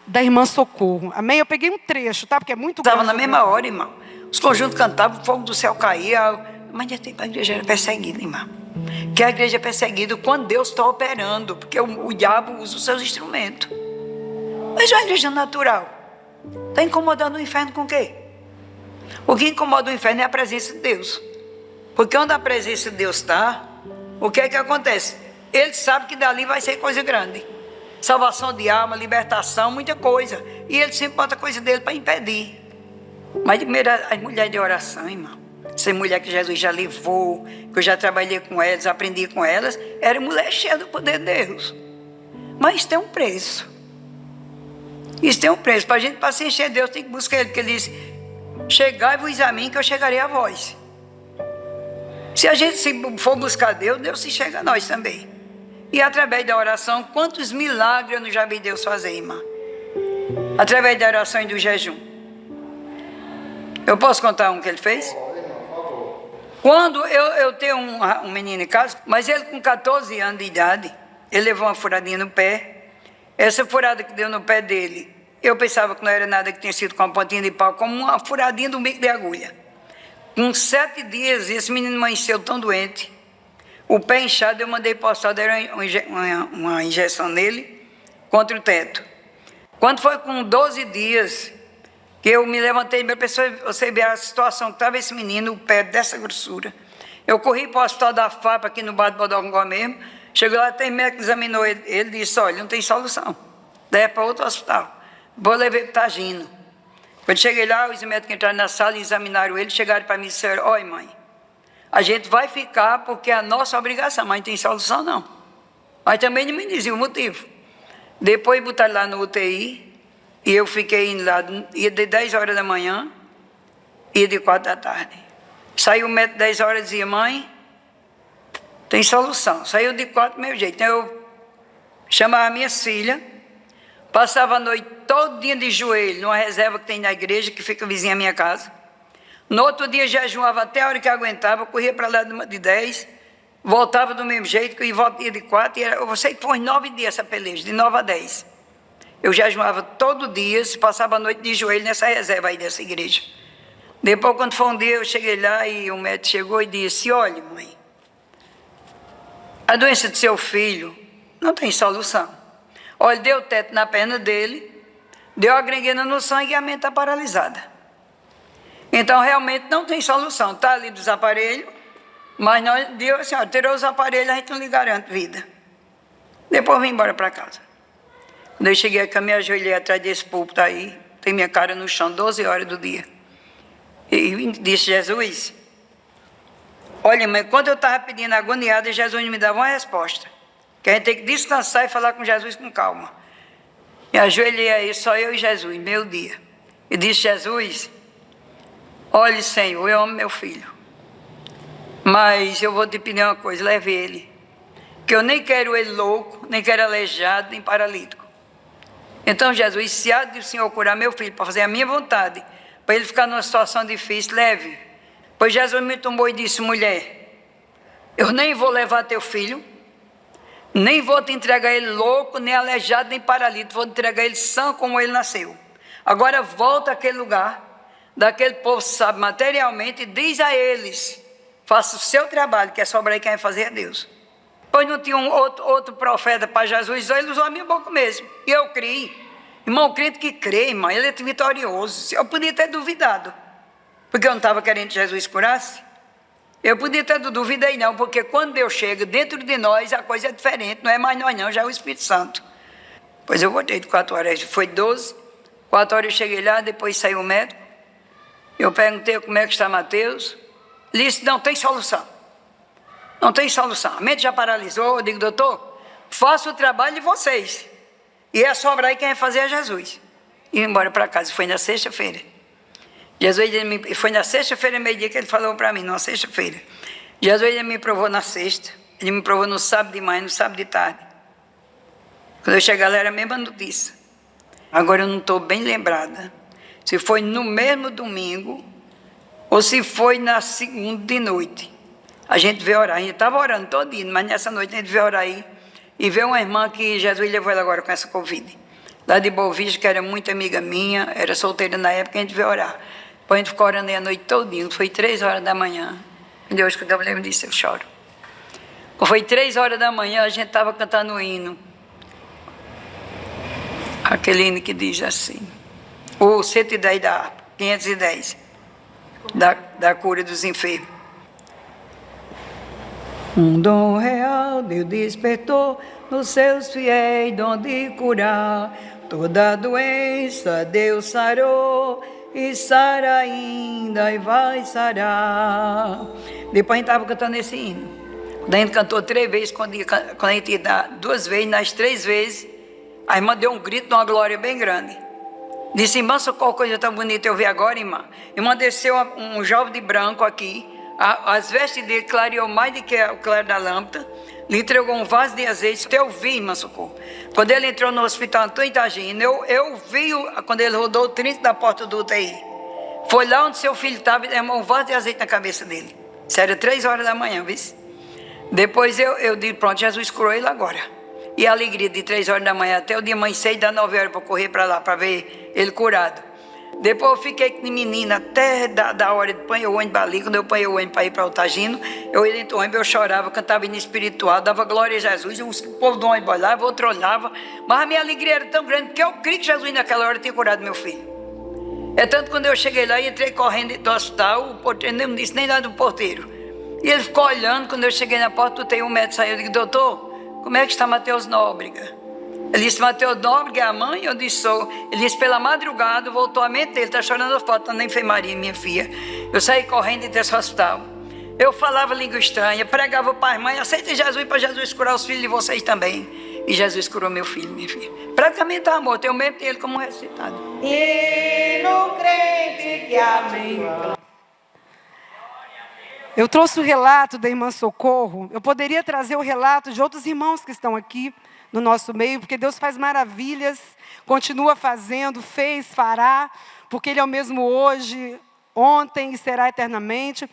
A: Da irmã Socorro. Amém? Eu peguei um trecho, tá? Porque é muito grande.
B: Estava na mesma hora, irmão. Os conjuntos cantavam, o fogo do céu caía. Mas a igreja era perseguida, irmão. Que a igreja é perseguida quando Deus está operando. Porque o diabo usa os seus instrumentos. Mas uma igreja natural está incomodando o inferno com o quê? O que incomoda o inferno é a presença de Deus. Porque onde a presença de Deus está, o que é que acontece? Ele sabe que dali vai ser coisa grande. Salvação de alma, libertação, muita coisa. E ele sempre bota coisa dele para impedir. Mas primeiro as mulheres de oração, irmão. Essa mulher que Jesus já levou, que eu já trabalhei com elas, aprendi com elas, era mulher cheia do poder de Deus. Mas isso tem um preço. Isso tem um preço. Para se encher de Deus, tem que buscar Ele. Porque Ele diz, chegai-vos a mim que eu chegarei a vós. Se a gente for buscar Deus, Deus se chega a nós também. E através da oração, quantos milagres eu não já vi Deus fazer, irmã? Através da oração e do jejum. Eu posso contar um que ele fez? Quando eu tenho um menino em casa, mas ele com 14 anos de idade, ele levou uma furadinha no pé. Essa furada que deu no pé dele, eu pensava que não era nada que tinha sido com uma pontinha de pau, como uma furadinha do bico de agulha. Com 7 dias, esse menino amanheceu tão doente. O pé inchado, eu mandei postar, deram uma injeção nele contra o teto. Quando foi com 12 dias que eu me levantei, minha pessoa, você vê a situação que estava esse menino, o pé dessa grossura. Eu corri para o hospital da FAP, aqui no Bar do Bodogongó mesmo. Chegou lá, tem médico que examinou ele disse, olha, não tem solução. Daí para outro hospital. Vou levar para o Tagino. Quando cheguei lá, os médicos entraram na sala e examinaram ele, chegaram para mim e disseram, olha mãe, a gente vai ficar porque é a nossa obrigação, mas não tem solução não. Mas também não me dizia o motivo. Depois botaram lá no UTI, e eu fiquei indo lá, ia de 10 horas da manhã, ia de 4 da tarde. Saiu o médico 10 horas e dizia, mãe, tem solução. Saiu de 4 do meu jeito. Então eu chamava minhas filhas, passava a noite todo dia de joelho, numa reserva que tem na igreja, que fica vizinha à minha casa. No outro dia jejuava até a hora que aguentava, corria para lá de 10, voltava do mesmo jeito, que eu ia de 4, e eu sei que foi 9 dias essa peleja, de 9 a 10. Eu jejuava todo dia, passava a noite de joelho nessa reserva aí dessa igreja. Depois, quando foi um dia, eu cheguei lá e o médico chegou e disse, olha mãe, a doença do seu filho não tem solução. Olha, deu teto na perna dele, deu a gangrena no sangue e a mente está paralisada. Então, realmente não tem solução. Está ali dos aparelhos, mas nós, Deus, assim, ó, tirou os aparelhos, a gente não lhe garante vida. Depois vim embora para casa. Quando eu cheguei aqui, eu me ajoelhei atrás desse púlpito aí, tem minha cara no chão, 12 horas do dia. E disse, Jesus, olha, mãe, quando eu estava pedindo agoniada, Jesus me dava uma resposta. Que a gente tem que descansar e falar com Jesus com calma. Me ajoelhei aí, só eu e Jesus, meu dia. E disse, Jesus, olhe, Senhor, eu amo meu filho, mas eu vou te pedir uma coisa, leve ele, que eu nem quero ele louco, nem quero aleijado, nem paralítico. Então, Jesus, se há de o Senhor curar meu filho, para fazer a minha vontade, para ele ficar numa situação difícil, leve. Pois Jesus me tomou e disse, mulher, eu nem vou levar teu filho, nem vou te entregar ele louco, nem aleijado, nem paralítico, vou te entregar ele sã como ele nasceu. Agora volta àquele lugar, daquele povo que sabe materialmente, e diz a eles, faça o seu trabalho, que é sobrar aí quem vai fazer é Deus. Pois não tinha outro profeta para Jesus, ele usou a minha boca mesmo, e eu criei. Irmão, crente que crê, irmão, ele é vitorioso. Eu podia ter duvidado, porque eu não estava querendo que Jesus curasse. Eu podia ter duvidado não, porque quando Deus chega dentro de nós, a coisa é diferente, não é mais nós não, já é o Espírito Santo. Pois eu voltei de 4 horas, foi 12, 4 horas eu cheguei lá, depois saiu o médico. Eu perguntei como é que está Mateus. Ele disse, não tem solução. Não tem solução. A mente já paralisou. Eu digo, doutor, faça o trabalho de vocês. ia sobrar e quem ia fazer é Jesus. E ia embora para casa. Foi na sexta-feira. Jesus foi na sexta-feira, meio-dia, que ele falou para mim, numa sexta-feira. Jesus ele me provou na sexta, ele me provou no sábado de manhã, no sábado de tarde. Quando eu chegar lá era a mesma notícia. Agora eu não estou bem lembrada se foi no mesmo domingo ou se foi na segunda de noite. A gente veio orar, a gente estava orando todo dia, mas nessa noite a gente veio orar aí e veio uma irmã que Jesus levou ela agora com essa Covid. Lá de Boa Vista, que era muito amiga minha, era solteira na época, a gente veio orar. Depois a gente ficou orando aí a noite todinha, foi 3 horas da manhã. E hoje, quando eu lembro disso, eu choro. Quando foi 3 horas da manhã, a gente estava cantando o hino. Aquele hino que diz assim, o 110 da harpa, 510, da cura dos enfermos. Um dom real Deus despertou nos seus fiéis, dom de curar. Toda doença Deus sarou, e sara ainda e vai sarar. Depois a gente estava cantando esse hino. Quando a gente cantou 3 vezes, quando a gente ia dar 2 vezes, nas 3 vezes, a irmã deu um grito de uma glória bem grande. Disse, irmã, socorro, coisa tão bonita eu vi agora, irmã. Irmã, desceu um jovem de branco aqui, as vestes dele clareou mais do que o claro da lâmpada, lhe entregou um vaso de azeite. Eu vi, irmã Socorro. Quando ele entrou no hospital Antônio Itagina, eu vi quando ele rodou o trinco da porta do UTI. Foi lá onde seu filho estava e derramou um vaso de azeite na cabeça dele. Isso era 3 horas da manhã, viu? Depois eu disse, pronto, Jesus curou ele agora. E a alegria de 3 horas da manhã até o dia amanhecer, dá 9 horas para correr para lá, para ver ele curado. Depois eu fiquei com menina até da hora de pôr o ônibus ali. Quando eu ponho o ônibus para ir para o Altagino, eu ia dentro do ônibus, eu chorava, cantava hino espiritual, dava glória a Jesus. O povo do ônibus olhava, outro olhava. Mas a minha alegria era tão grande que eu creio que Jesus naquela hora tinha curado meu filho. É tanto que quando eu cheguei lá e entrei correndo do hospital, o porteiro nem me disse nem nada do porteiro. E ele ficou olhando. Quando eu cheguei na porta, o UTI, um médico saiu e disse, doutor, como é que está Mateus Nóbrega? Ele disse, Mateus Nóbrega é a mãe? Eu disse, sou. Ele disse, pela madrugada, voltou a mente dele, está chorando a foto na enfermaria, minha filha. Eu saí correndo desse hospital. Eu falava língua estranha, pregava para as mães, aceitem Jesus para Jesus curar os filhos de vocês também. E Jesus curou meu filho, minha filha. Praticamente está morto, eu mesmo tenho ele como ressuscitado.
A: E no crente que amém. Eu trouxe o relato da irmã Socorro. Eu poderia trazer o relato de outros irmãos que estão aqui no nosso meio, porque Deus faz maravilhas, continua fazendo, fez, fará, porque Ele é o mesmo hoje, ontem e será eternamente.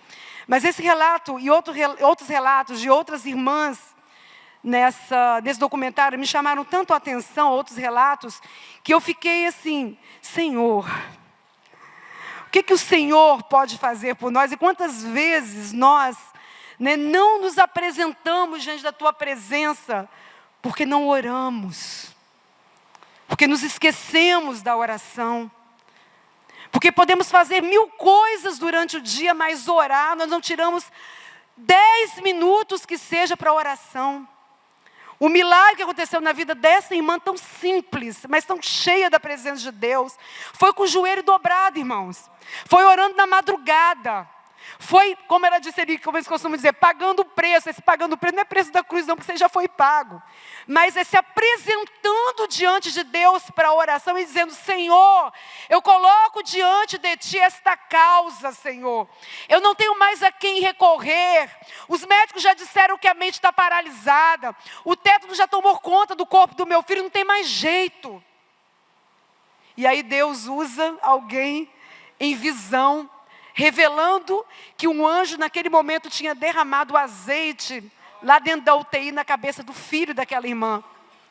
A: Mas esse relato e outros relatos de outras irmãs nesse documentário me chamaram tanto a atenção, outros relatos, que eu fiquei assim, Senhor, o que o Senhor pode fazer por nós? E quantas vezes nós não nos apresentamos diante da Tua presença, porque não oramos, porque nos esquecemos da oração, porque podemos fazer 1000 coisas durante o dia, mas orar, nós não tiramos 10 minutos que seja para oração. O milagre que aconteceu na vida dessa irmã, tão simples, mas tão cheia da presença de Deus, foi com o joelho dobrado, irmãos. Foi orando na madrugada. Foi, como ela disse ali, como eles costumam dizer, pagando o preço. Esse pagando o preço não é preço da cruz não, porque você já foi pago. Mas é se apresentando diante de Deus para a oração e dizendo, Senhor, eu coloco diante de Ti esta causa, Senhor. Eu não tenho mais a quem recorrer. Os médicos já disseram que a mente está paralisada. O tétano já tomou conta do corpo do meu filho, não tem mais jeito. E aí Deus usa alguém em visão, revelando que um anjo naquele momento tinha derramado azeite lá dentro da UTI na cabeça do filho daquela irmã,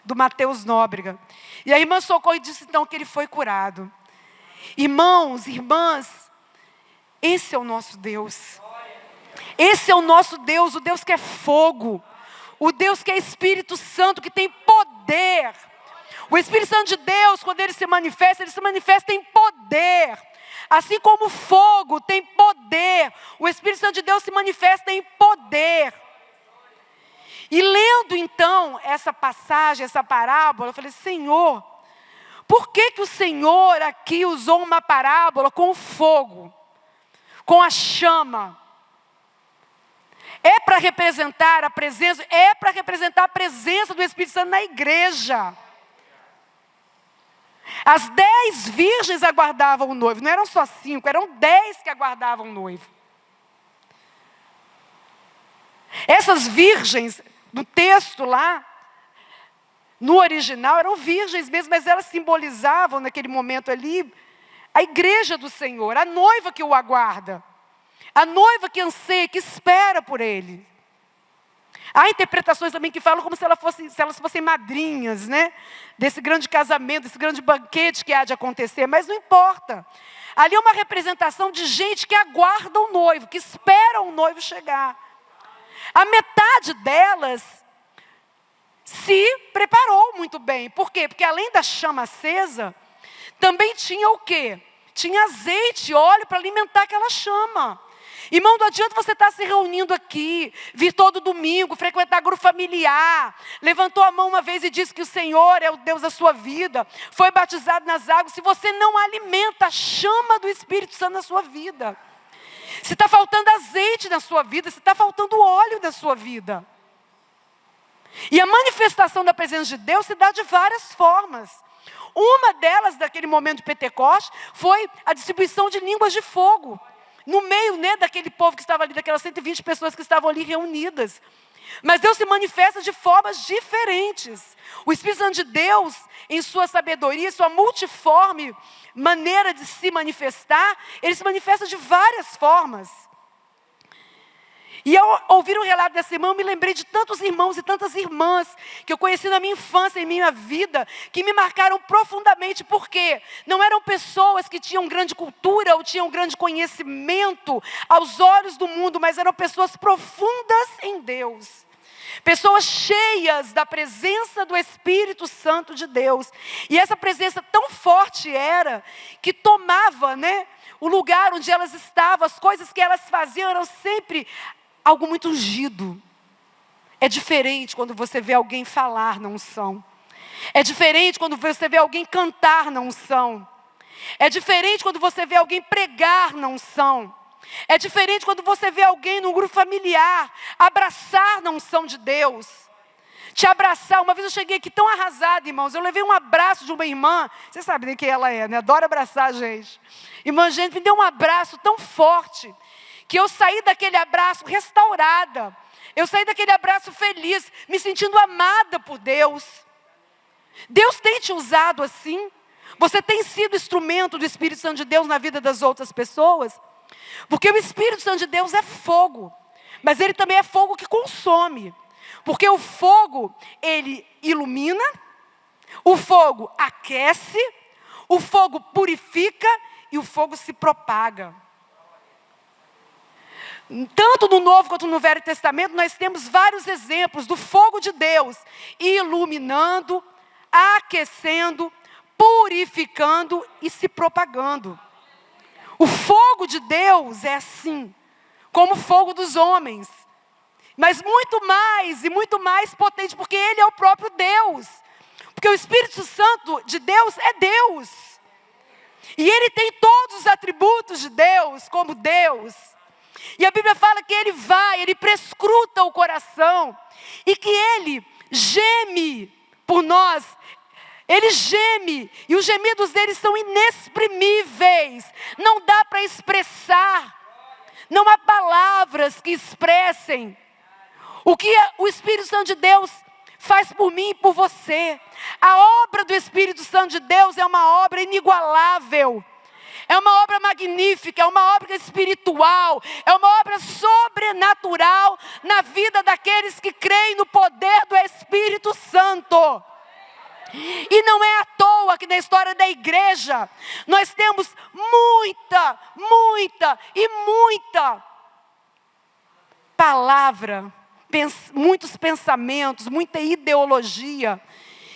A: do Mateus Nóbrega. E a irmã Socorro disse então que ele foi curado. Irmãos, irmãs, esse é o nosso Deus. Esse é o nosso Deus, o Deus que é fogo, o Deus que é Espírito Santo, que tem poder. O Espírito Santo de Deus, quando ele se manifesta em poder. Assim como o fogo tem poder, o Espírito Santo de Deus se manifesta em poder. E lendo então essa passagem, essa parábola, eu falei, Senhor, por que o Senhor aqui usou uma parábola com o fogo, com a chama? É para representar a presença, do Espírito Santo na igreja. As 10 virgens aguardavam o noivo. Não eram só 5, eram 10 que aguardavam o noivo. Essas virgens, no texto lá, no original, eram virgens mesmo, mas elas simbolizavam naquele momento ali a igreja do Senhor, a noiva que o aguarda, a noiva que anseia, que espera por ele. Há interpretações também que falam como se elas fossem madrinhas, né? Desse grande casamento, desse grande banquete que há de acontecer, mas não importa. Ali é uma representação de gente que aguarda o noivo, que espera o noivo chegar. A metade delas se preparou muito bem. Por quê? Porque além da chama acesa, também tinha o quê? Tinha azeite, óleo para alimentar aquela chama. Irmão, não adianta você estar se reunindo aqui, vir todo domingo, frequentar grupo familiar, levantou a mão uma vez e disse que o Senhor é o Deus da sua vida, foi batizado nas águas, se você não alimenta a chama do Espírito Santo na sua vida. Se está faltando azeite na sua vida, se está faltando óleo na sua vida. E a manifestação da presença de Deus se dá de várias formas. Uma delas, daquele momento de Pentecostes, foi a distribuição de línguas de fogo. No meio, né, daquele povo que estava ali, daquelas 120 pessoas que estavam ali reunidas. Mas Deus se manifesta de formas diferentes. O Espírito Santo de Deus, em sua sabedoria, sua multiforme maneira de se manifestar, ele se manifesta de várias formas. E ao ouvir o relato dessa irmã, eu me lembrei de tantos irmãos e tantas irmãs que eu conheci na minha infância, em minha vida, que me marcaram profundamente, porque não eram pessoas que tinham grande cultura ou tinham grande conhecimento aos olhos do mundo, mas eram pessoas profundas em Deus. Pessoas cheias da presença do Espírito Santo de Deus. E essa presença tão forte era que tomava, né, o lugar onde elas estavam, as coisas que elas faziam eram sempre algo muito ungido. É diferente quando você vê alguém falar na unção. É diferente quando você vê alguém cantar na unção. É diferente quando você vê alguém pregar na unção. É diferente quando você vê alguém num grupo familiar abraçar na unção de Deus. Te abraçar. Uma vez eu cheguei aqui tão arrasada, irmãos. Eu levei um abraço de uma irmã. Vocês sabem nem quem ela é, né? Adora abraçar a gente. Irmã, gente, me deu um abraço tão forte que eu saí daquele abraço restaurada. Eu saí daquele abraço feliz, me sentindo amada por Deus. Deus tem te usado assim? Você tem sido instrumento do Espírito Santo de Deus na vida das outras pessoas? Porque o Espírito Santo de Deus é fogo, mas ele também é fogo que consome. Porque o fogo, ele ilumina, o fogo aquece, o fogo purifica e o fogo se propaga. Tanto no Novo quanto no Velho Testamento, nós temos vários exemplos do fogo de Deus iluminando, aquecendo, purificando e se propagando. O fogo de Deus é assim, como o fogo dos homens, mas muito mais e muito mais potente, porque Ele é o próprio Deus. Porque o Espírito Santo de Deus é Deus. E Ele tem todos os atributos de Deus, como Deus. E a Bíblia fala que Ele prescruta o coração, e que Ele geme por nós. Ele geme, e os gemidos dele são inexprimíveis. Não dá para expressar. Não há palavras que expressem o que o Espírito Santo de Deus faz por mim e por você. A obra do Espírito Santo de Deus é uma obra inigualável. É uma obra magnífica, é uma obra espiritual, é uma obra sobrenatural na vida daqueles que creem no poder do Espírito Santo. E não é à toa que na história da igreja nós temos muita palavra, muitos pensamentos, muita ideologia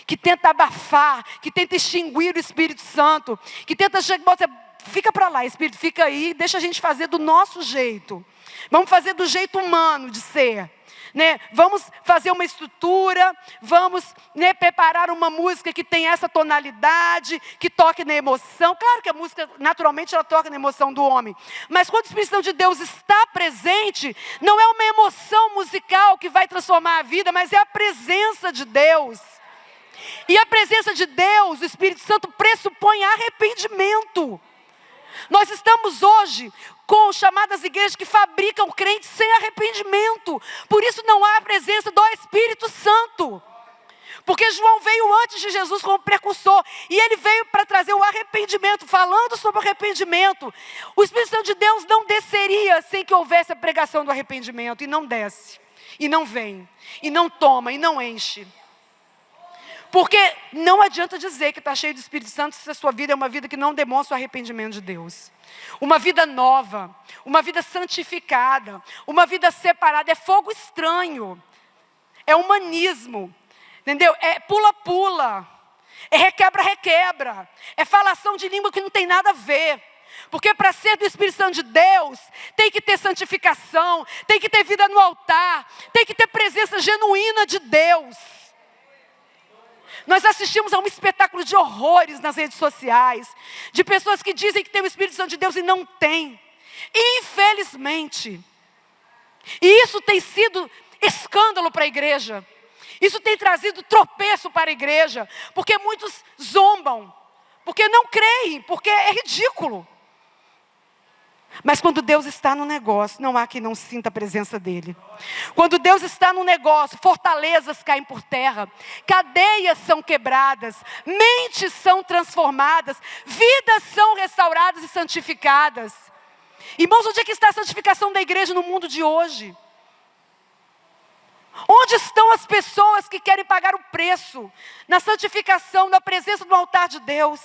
A: que tenta abafar, que tenta extinguir o Espírito Santo, que tenta chegar, fica para lá, Espírito, fica aí, deixa a gente fazer do nosso jeito. Vamos fazer do jeito humano de ser. Né? Vamos fazer uma estrutura, vamos, né, preparar uma música que tem essa tonalidade, que toque na emoção. Claro que a música, naturalmente, ela toca na emoção do homem. Mas quando o Espírito Santo de Deus está presente, não é uma emoção musical que vai transformar a vida, mas é a presença de Deus. E a presença de Deus, o Espírito Santo, pressupõe arrependimento. Nós estamos hoje com chamadas igrejas que fabricam crentes sem arrependimento. Por isso não há a presença do Espírito Santo. Porque João veio antes de Jesus como precursor. E ele veio para trazer o arrependimento, falando sobre o arrependimento. O Espírito Santo de Deus não desceria sem que houvesse a pregação do arrependimento. E não desce, e não vem, e não toma, e não enche. Porque não adianta dizer que está cheio do Espírito Santo se a sua vida é uma vida que não demonstra o arrependimento de Deus. Uma vida nova, uma vida santificada, uma vida separada. É fogo estranho, é humanismo, entendeu? É pula-pula, é requebra-requebra, é falação de língua que não tem nada a ver. Porque para ser do Espírito Santo de Deus, tem que ter santificação, tem que ter vida no altar, tem que ter presença genuína de Deus. Nós assistimos a um espetáculo de horrores nas redes sociais, de pessoas que dizem que tem o Espírito Santo de Deus e não tem. Infelizmente. E isso tem sido escândalo para a igreja. Isso tem trazido tropeço para a igreja, porque muitos zombam, porque não creem, porque é ridículo. Mas quando Deus está no negócio, não há quem não sinta a presença dEle. Quando Deus está no negócio, fortalezas caem por terra, cadeias são quebradas, mentes são transformadas, vidas são restauradas e santificadas. Irmãos, onde é que está a santificação da igreja no mundo de hoje? Onde estão as pessoas que querem pagar o preço na santificação, na presença do altar de Deus?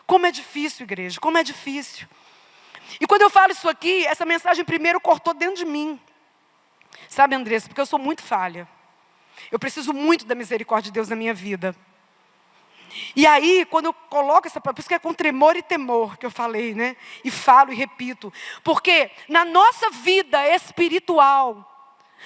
A: Como é difícil, igreja, como é difícil. E quando eu falo isso aqui, essa mensagem primeiro cortou dentro de mim. Sabe, Andressa, porque eu sou muito falha. Eu preciso muito da misericórdia de Deus na minha vida. E aí, quando eu coloco essa palavra, por isso que é com tremor e temor que eu falei, né? E falo e repito. Porque na nossa vida espiritual,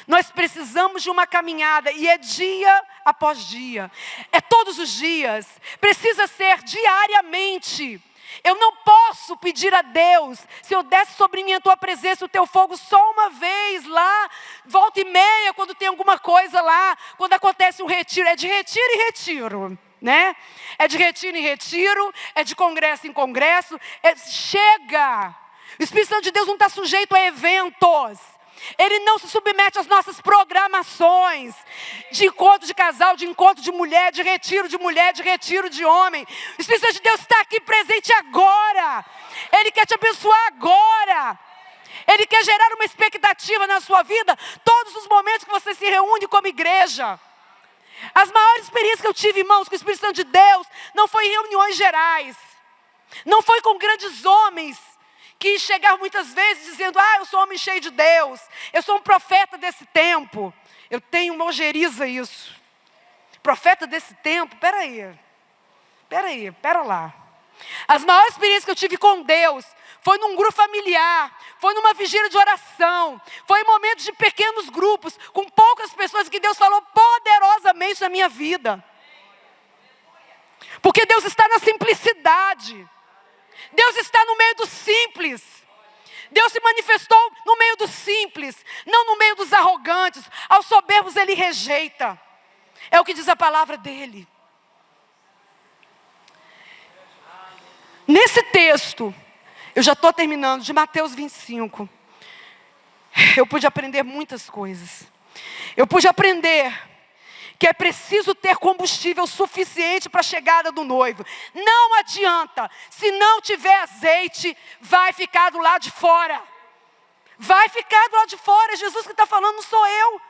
A: nós precisamos de uma caminhada, e é dia após dia. É todos os dias. Precisa ser diariamente. Eu não posso pedir a Deus, se eu desse sobre mim a tua presença, o teu fogo só uma vez lá, volta e meia, quando tem alguma coisa lá, quando acontece um retiro, é de retiro em retiro, né? É de retiro em retiro, é de congresso em congresso, chega! O Espírito Santo de Deus não está sujeito a eventos. Ele não se submete às nossas programações de encontro de casal, de encontro de mulher, de retiro de homem. O Espírito Santo de Deus está aqui presente agora. Ele quer te abençoar agora. Ele quer gerar uma expectativa na sua vida todos os momentos que você se reúne como igreja. As maiores experiências que eu tive, irmãos, com o Espírito Santo de Deus não foi em reuniões gerais, não foi com grandes homens que chegavam muitas vezes dizendo: eu sou um homem cheio de Deus, eu sou um profeta desse tempo. Eu tenho uma ojeriza isso. Profeta desse tempo, pera lá. As maiores experiências que eu tive com Deus foi num grupo familiar, foi numa vigília de oração, foi em momentos de pequenos grupos, com poucas pessoas, que Deus falou poderosamente na minha vida. Porque Deus está na simplicidade. Deus está no meio do simples. Deus se manifestou no meio do simples, não no meio dos arrogantes. Aos soberbos Ele rejeita. É o que diz a palavra dEle. Nesse texto, eu já estou terminando, de Mateus 25. Eu pude aprender muitas coisas. Eu pude aprender que é preciso ter combustível suficiente para a chegada do noivo. Não adianta, se não tiver azeite, vai ficar do lado de fora. Vai ficar do lado de fora, é Jesus que está falando, não sou eu.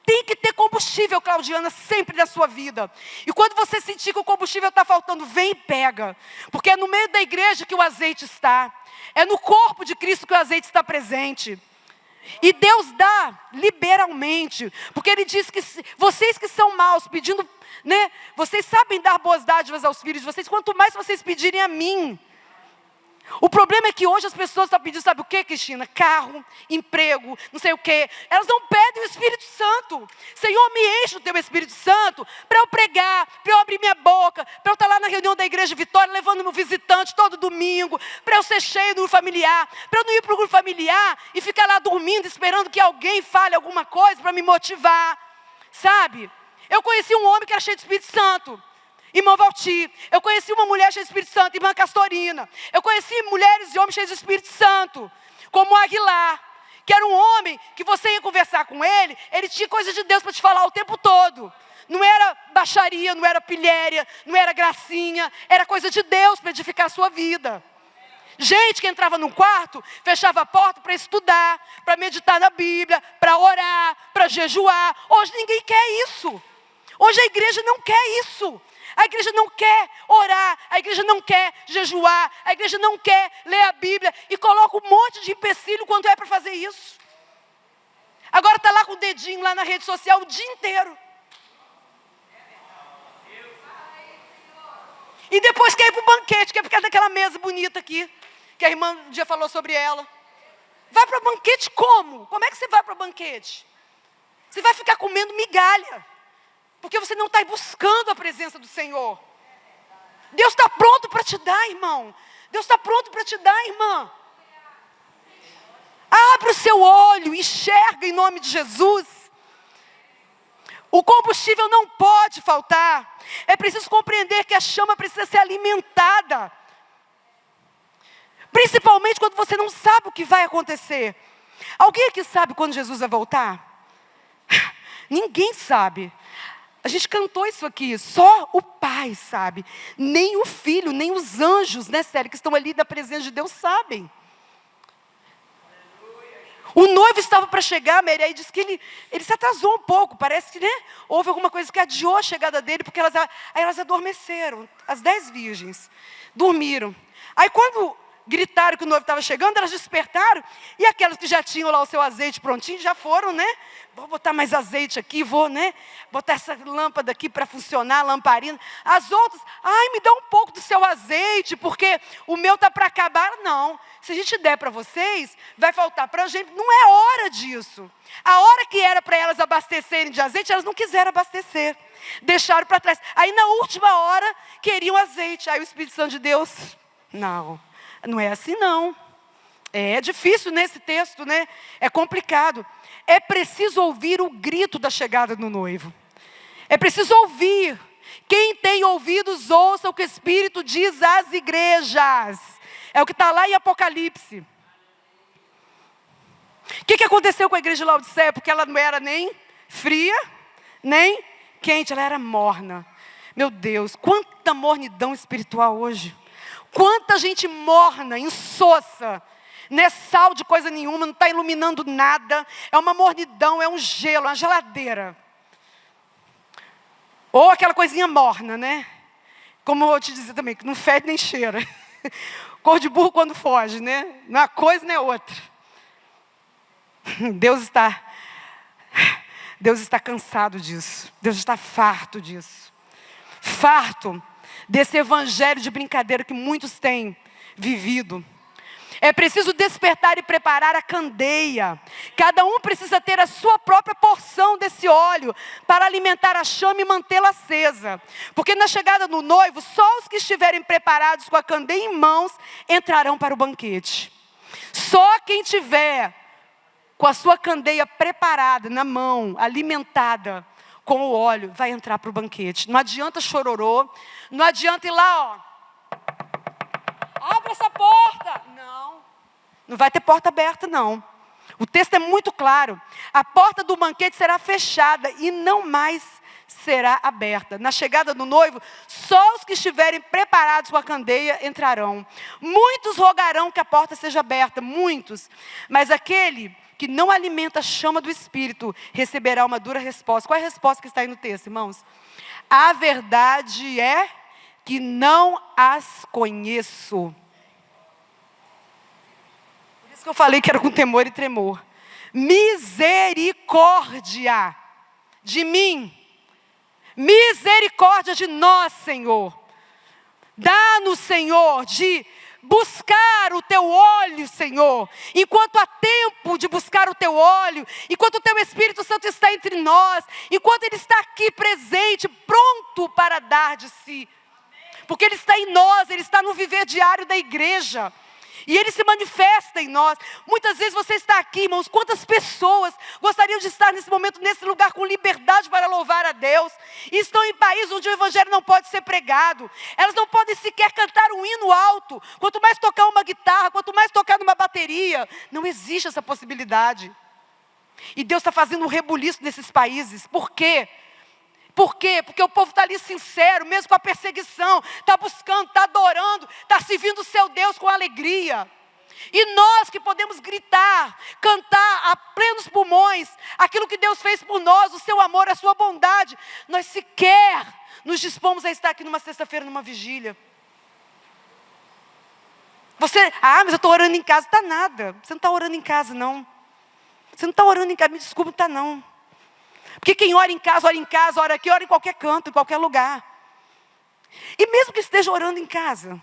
A: Tem que ter combustível, Claudiana, sempre na sua vida. E quando você sentir que o combustível está faltando, vem e pega. Porque é no meio da igreja que o azeite está. É no corpo de Cristo que o azeite está presente. E Deus dá liberalmente, porque Ele diz que vocês que são maus, pedindo, né? Vocês sabem dar boas dádivas aos filhos de vocês, quanto mais vocês pedirem a mim. O problema é que hoje as pessoas estão pedindo, sabe o que, Cristina? Carro, emprego, não sei o quê. Elas não pedem o Espírito Santo. Senhor, me enche o teu Espírito Santo para eu pregar, para eu abrir minha boca, para eu estar lá na reunião da Igreja Vitória, levando meu visitante todo domingo, para eu ser cheio do grupo familiar, para eu não ir para o grupo familiar e ficar lá dormindo, esperando que alguém fale alguma coisa para me motivar, sabe? Eu conheci um homem que era cheio de Espírito Santo, irmão Valti. Eu conheci uma mulher cheia de Espírito Santo, irmã Castorina. Eu conheci mulheres e homens cheios de Espírito Santo, como o Aguilar, que era um homem que você ia conversar com ele, ele tinha coisa de Deus para te falar o tempo todo. Não era baixaria, não era pilhéria, não era gracinha, era coisa de Deus para edificar a sua vida. Gente que entrava num quarto, fechava a porta para estudar, para meditar na Bíblia, para orar, para jejuar. Hoje ninguém quer isso. Hoje a igreja não quer isso. A igreja não quer orar, a igreja não quer jejuar, a igreja não quer ler a Bíblia e coloca um monte de empecilho quando é para fazer isso. Agora está lá com o dedinho lá na rede social o dia inteiro. E depois quer ir para o banquete, quer ficar naquela mesa bonita aqui, que a irmã um dia falou sobre ela. Vai para o banquete como? Como é que você vai para o banquete? Você vai ficar comendo migalha, porque você não está buscando a presença do Senhor. Deus está pronto para te dar, irmão. Deus está pronto para te dar, irmã. Abre o seu olho, enxerga em nome de Jesus. O combustível não pode faltar. É preciso compreender que a chama precisa ser alimentada. Principalmente quando você não sabe o que vai acontecer. Alguém aqui sabe quando Jesus vai voltar? Ninguém sabe. A gente cantou isso aqui, só o Pai sabe. Nem o Filho, nem os anjos, né, Célia, que estão ali na presença de Deus sabem. O noivo estava para chegar, Mary, aí disse que ele se atrasou um pouco. Parece que, né, houve alguma coisa que adiou a chegada dele, porque elas adormeceram. As 10 virgens dormiram. Aí quando gritaram que o noivo estava chegando, elas despertaram. E aquelas que já tinham lá o seu azeite prontinho, já foram, né? Vou botar mais azeite aqui, vou, né? Botar essa lâmpada aqui para funcionar, a lamparina. As outras, ai, me dá um pouco do seu azeite, porque o meu está para acabar. Não, se a gente der para vocês, vai faltar para a gente. Não é hora disso. A hora que era para elas abastecerem de azeite, elas não quiseram abastecer. Deixaram para trás. Aí na última hora, queriam azeite. Aí o Espírito Santo de Deus, não é assim não. É difícil nesse texto, né? É complicado. É preciso ouvir o grito da chegada do noivo. É preciso ouvir. Quem tem ouvidos, ouça o que o Espírito diz às igrejas. É o que está lá em Apocalipse. O que aconteceu com a igreja de Laodiceia? Porque ela não era nem fria, nem quente, ela era morna. Meu Deus, quanta mornidão espiritual hoje. Quanta gente morna, insossa, não é sal de coisa nenhuma, não está iluminando nada, é uma mornidão, é um gelo, uma geladeira. Ou aquela coisinha morna, né? Como eu vou te dizer também, que não fede nem cheira. Cor de burro quando foge, né? Não é uma coisa nem outra. Deus está cansado disso. Deus está farto disso. Farto desse evangelho de brincadeira que muitos têm vivido. É preciso despertar e preparar a candeia. Cada um precisa ter a sua própria porção desse óleo para alimentar a chama e mantê-la acesa. Porque na chegada do noivo, só os que estiverem preparados com a candeia em mãos entrarão para o banquete. Só quem tiver com a sua candeia preparada na mão, alimentada com o óleo, vai entrar para o banquete. Não adianta chororô, não adianta ir lá, ó. Abre essa porta. Não vai ter porta aberta, não. O texto é muito claro. A porta do banquete será fechada e não mais será aberta. Na chegada do noivo, só os que estiverem preparados com a candeia entrarão. Muitos rogarão que a porta seja aberta, muitos. Mas aquele que não alimenta a chama do Espírito receberá uma dura resposta. Qual é a resposta que está aí no texto, irmãos? A verdade é que não as conheço. Por isso que eu falei que era com temor e tremor. Misericórdia de mim. Misericórdia de nós, Senhor. Dá-nos, Senhor, de buscar o teu óleo, Senhor. Enquanto há tempo de buscar o teu óleo, enquanto o teu Espírito Santo está entre nós, enquanto ele está aqui presente, pronto para dar de si. Porque ele está em nós, ele está no viver diário da igreja. E Ele se manifesta em nós. Muitas vezes você está aqui, irmãos. Quantas pessoas gostariam de estar nesse momento, nesse lugar, com liberdade para louvar a Deus? E estão em países onde o evangelho não pode ser pregado. Elas não podem sequer cantar um hino alto. Quanto mais tocar uma guitarra, quanto mais tocar numa bateria. Não existe essa possibilidade. E Deus está fazendo um rebuliço nesses países. Por quê? Por quê? Porque o povo está ali sincero, mesmo com a perseguição, está buscando, está adorando, está servindo o seu Deus com alegria. E nós que podemos gritar, cantar a plenos pulmões, aquilo que Deus fez por nós, o seu amor, a sua bondade, nós sequer nos dispomos a estar aqui numa sexta-feira, numa vigília. Mas eu estou orando em casa. Está nada, você não está orando em casa não. Você não está orando em casa, me desculpe, não está não. Porque quem ora em casa, ora aqui, ora em qualquer canto, em qualquer lugar. E mesmo que esteja orando em casa,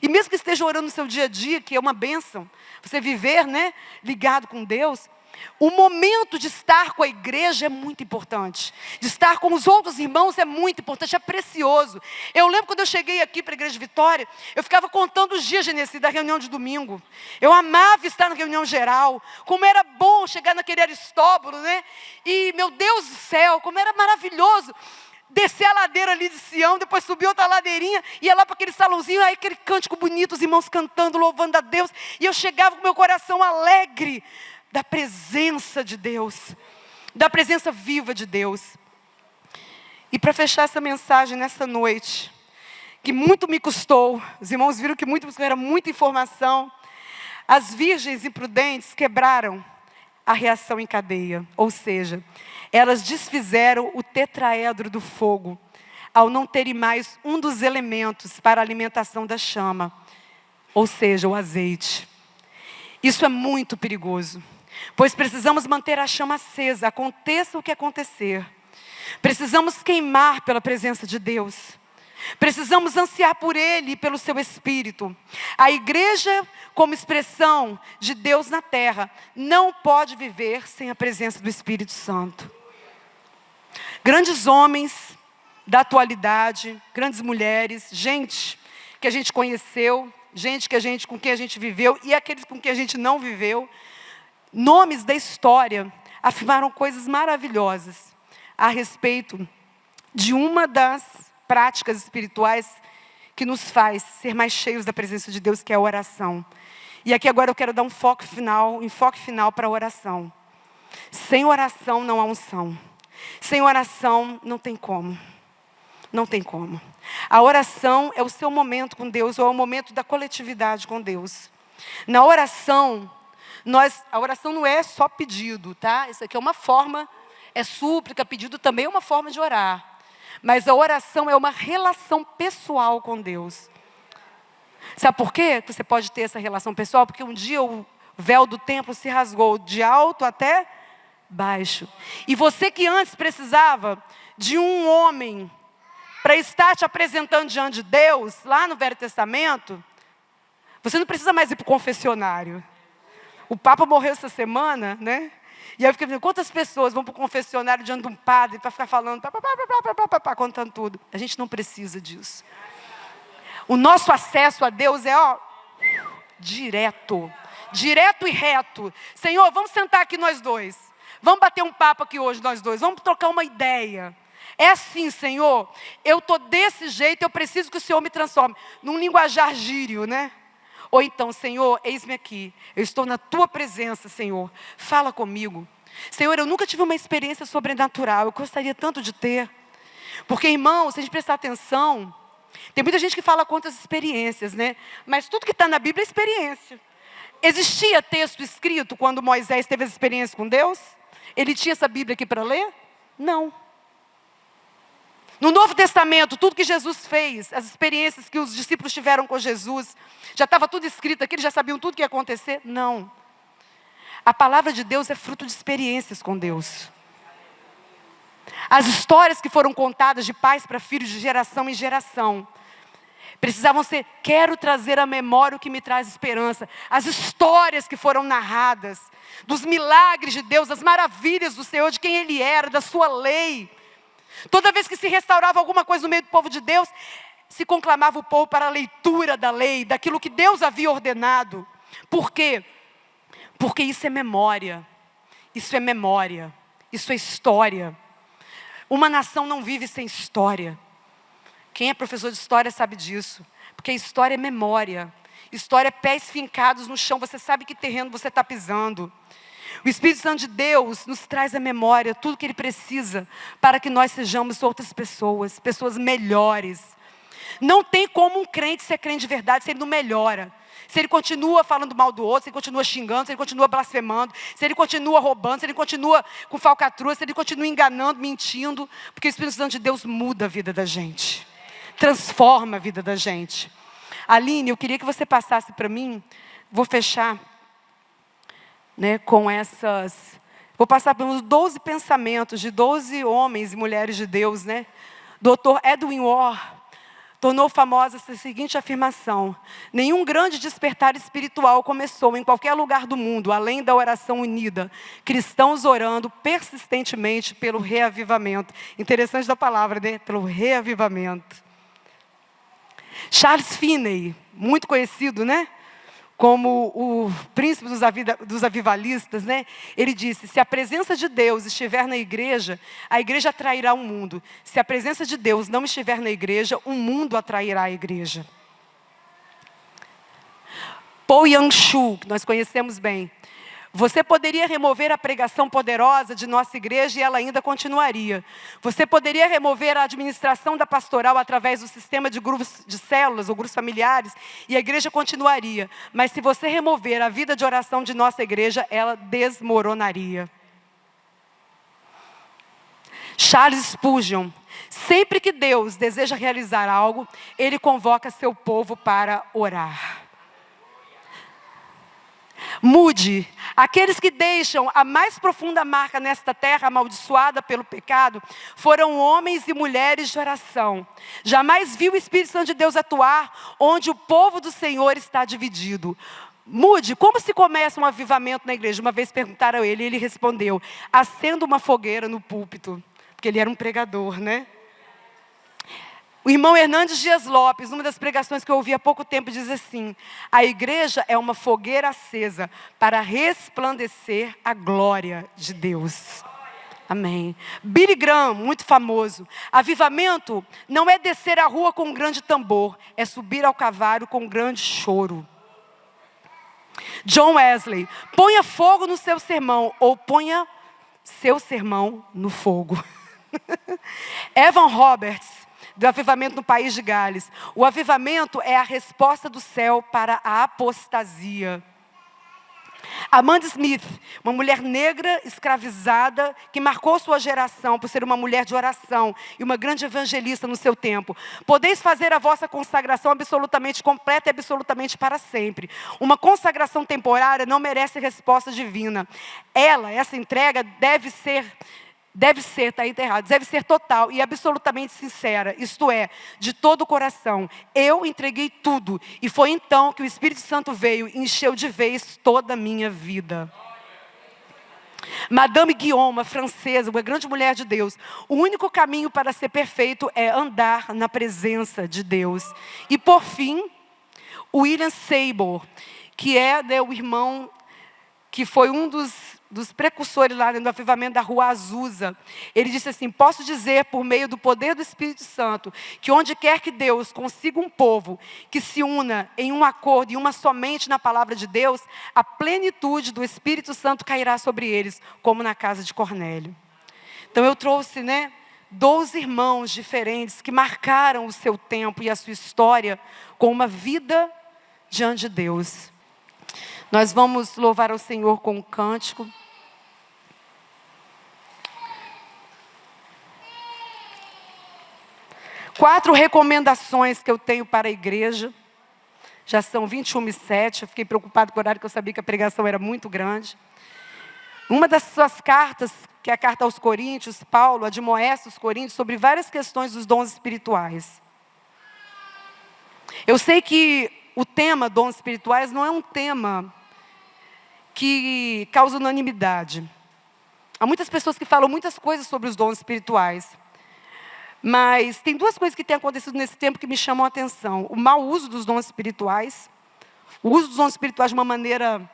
A: e mesmo que esteja orando no seu dia a dia, que é uma bênção, você viver, né, ligado com Deus, o momento de estar com a igreja é muito importante. De estar com os outros irmãos é muito importante, é precioso. Eu lembro quando eu cheguei aqui para a Igreja de Vitória, eu ficava contando os dias, Genesi, da reunião de domingo. Eu amava estar na reunião geral. Como era bom chegar naquele Aristóbulo, né? E, meu Deus do céu, como era maravilhoso descer a ladeira ali de Sião, depois subir outra ladeirinha, ia lá para aquele salãozinho, aí aquele cântico bonito, os irmãos cantando, louvando a Deus. E eu chegava com meu coração alegre da presença de Deus, da presença viva de Deus. E para fechar essa mensagem nessa noite, que muito me custou, os irmãos viram que era muita informação, as virgens imprudentes quebraram a reação em cadeia, ou seja, elas desfizeram o tetraedro do fogo, ao não terem mais um dos elementos para a alimentação da chama, ou seja, o azeite. Isso é muito perigoso. Pois precisamos manter a chama acesa, aconteça o que acontecer. Precisamos queimar pela presença de Deus. Precisamos ansiar por Ele e pelo seu Espírito. A igreja, como expressão de Deus na terra, não pode viver sem a presença do Espírito Santo. Grandes homens da atualidade, grandes mulheres, gente que a gente conheceu, gente com quem a gente viveu e aqueles com quem a gente não viveu, nomes da história afirmaram coisas maravilhosas a respeito de uma das práticas espirituais que nos faz ser mais cheios da presença de Deus, que é a oração. E aqui agora eu quero dar um enfoque final para a oração. Sem oração não há unção. Sem oração não tem como. Não tem como. A oração é o seu momento com Deus, ou é o momento da coletividade com Deus. Na oração, a oração não é só pedido, tá? Isso aqui é uma forma, é súplica, pedido também é uma forma de orar. Mas a oração é uma relação pessoal com Deus. Sabe por quê que você pode ter essa relação pessoal? Porque um dia o véu do templo se rasgou de alto até baixo. E você que antes precisava de um homem para estar te apresentando diante de Deus, lá no Velho Testamento, você não precisa mais ir para o confessionário. O Papa morreu essa semana, né? E aí eu fiquei pensando, quantas pessoas vão para o confessionário diante de um padre para ficar falando, contando tudo. A gente não precisa disso. O nosso acesso a Deus é, direto e reto. Senhor, vamos sentar aqui nós dois. Vamos bater um papo aqui hoje nós dois. Vamos trocar uma ideia. É assim, Senhor, eu estou desse jeito, eu preciso que o Senhor me transforme. Num linguajar gírio, né? Ou então, Senhor, eis-me aqui. Eu estou na Tua presença, Senhor. Fala comigo. Senhor, eu nunca tive uma experiência sobrenatural. Eu gostaria tanto de ter. Porque, irmão, se a gente prestar atenção, tem muita gente que fala quantas experiências, né? Mas tudo que está na Bíblia é experiência. Existia texto escrito quando Moisés teve as experiências com Deus? Ele tinha essa Bíblia aqui para ler? Não. No Novo Testamento, tudo que Jesus fez, as experiências que os discípulos tiveram com Jesus, já estava tudo escrito aqui, eles já sabiam tudo que ia acontecer? Não. A palavra de Deus é fruto de experiências com Deus. As histórias que foram contadas de pais para filhos, de geração em geração, precisavam ser, quero trazer à memória o que me traz esperança. As histórias que foram narradas, dos milagres de Deus, das maravilhas do Senhor, de quem Ele era, da sua lei. Toda vez que se restaurava alguma coisa no meio do povo de Deus, se conclamava o povo para a leitura da lei, daquilo que Deus havia ordenado. Por quê? Porque isso é memória. Isso é memória. Isso é história. Uma nação não vive sem história. Quem é professor de história sabe disso. Porque história é memória. História é pés fincados no chão. Você sabe que terreno você está pisando. O Espírito Santo de Deus nos traz à memória tudo que Ele precisa para que nós sejamos outras pessoas, pessoas melhores. Não tem como um crente ser crente de verdade se ele não melhora. Se ele continua falando mal do outro, se ele continua xingando, se ele continua blasfemando, se ele continua roubando, se ele continua com falcatrua, se ele continua enganando, mentindo. Porque o Espírito Santo de Deus muda a vida da gente. Transforma a vida da gente. Aline, eu queria que você passasse para mim. Vou fechar, com essas... Vou passar pelos 12 pensamentos de 12 homens e mulheres de Deus, Dr. Edwin Orr tornou famosa essa seguinte afirmação: nenhum grande despertar espiritual começou em qualquer lugar do mundo, além da oração unida, cristãos orando persistentemente pelo reavivamento. Interessante da palavra, pelo reavivamento. Charles Finney, muito conhecido, como o príncipe dos avivalistas, ele disse: se a presença de Deus estiver na igreja, a igreja atrairá o mundo. Se a presença de Deus não estiver na igreja, o mundo atrairá a igreja. Paul Yang-Shu, que nós conhecemos bem. Você poderia remover a pregação poderosa de nossa igreja e ela ainda continuaria. Você poderia remover a administração da pastoral através do sistema de grupos de células ou grupos familiares e a igreja continuaria. Mas se você remover a vida de oração de nossa igreja, ela desmoronaria. Charles Spurgeon: sempre que Deus deseja realizar algo, Ele convoca seu povo para orar. Mude. Aqueles que deixam a mais profunda marca nesta terra amaldiçoada pelo pecado foram homens e mulheres de oração. Jamais viu o Espírito Santo de Deus atuar onde o povo do Senhor está dividido. Mude. Como se começa um avivamento na igreja? Uma vez perguntaram a ele e ele respondeu: acenda uma fogueira no púlpito. Porque ele era um pregador, O irmão Hernandes Dias Lopes, numa das pregações que eu ouvi há pouco tempo, diz assim: a igreja é uma fogueira acesa para resplandecer a glória de Deus. Amém. Billy Graham, muito famoso: avivamento não é descer a rua com um grande tambor, é subir ao cavalo com um grande choro. John Wesley: ponha fogo no seu sermão, ou ponha seu sermão no fogo. Evan Roberts, do avivamento no país de Gales: o avivamento é a resposta do céu para a apostasia. Amanda Smith, uma mulher negra escravizada que marcou sua geração por ser uma mulher de oração e uma grande evangelista no seu tempo: podeis fazer a vossa consagração absolutamente completa e absolutamente para sempre. Uma consagração temporária não merece resposta divina. Essa entrega deve ser, está enterrado, deve ser total e absolutamente sincera, isto é, de todo o coração. Eu entreguei tudo e foi então que o Espírito Santo veio e encheu de vez toda a minha vida. Madame Guillaume, uma francesa, uma grande mulher de Deus: o único caminho para ser perfeito é andar na presença de Deus. E por fim, William Seymour, que é o irmão que foi um dos precursores lá no avivamento da Rua Azusa. Ele disse assim: posso dizer, por meio do poder do Espírito Santo, que onde quer que Deus consiga um povo que se una em um acordo e uma somente na palavra de Deus, a plenitude do Espírito Santo cairá sobre eles, como na casa de Cornélio. Então eu trouxe, 12 irmãos diferentes que marcaram o seu tempo e a sua história com uma vida diante de Deus. Nós vamos louvar ao Senhor com um cântico. Quatro recomendações que eu tenho para a igreja. Já são 21h07, eu fiquei preocupado com o horário, que eu sabia que a pregação era muito grande. Uma das suas cartas, que é a carta aos Coríntios, Paulo admoesta os coríntios sobre várias questões dos dons espirituais. Eu sei que o tema dons espirituais não é um tema que causa unanimidade. Há muitas pessoas que falam muitas coisas sobre os dons espirituais. Mas tem duas coisas que têm acontecido nesse tempo que me chamam a atenção. O mau uso dos dons espirituais. O uso dos dons espirituais de uma maneira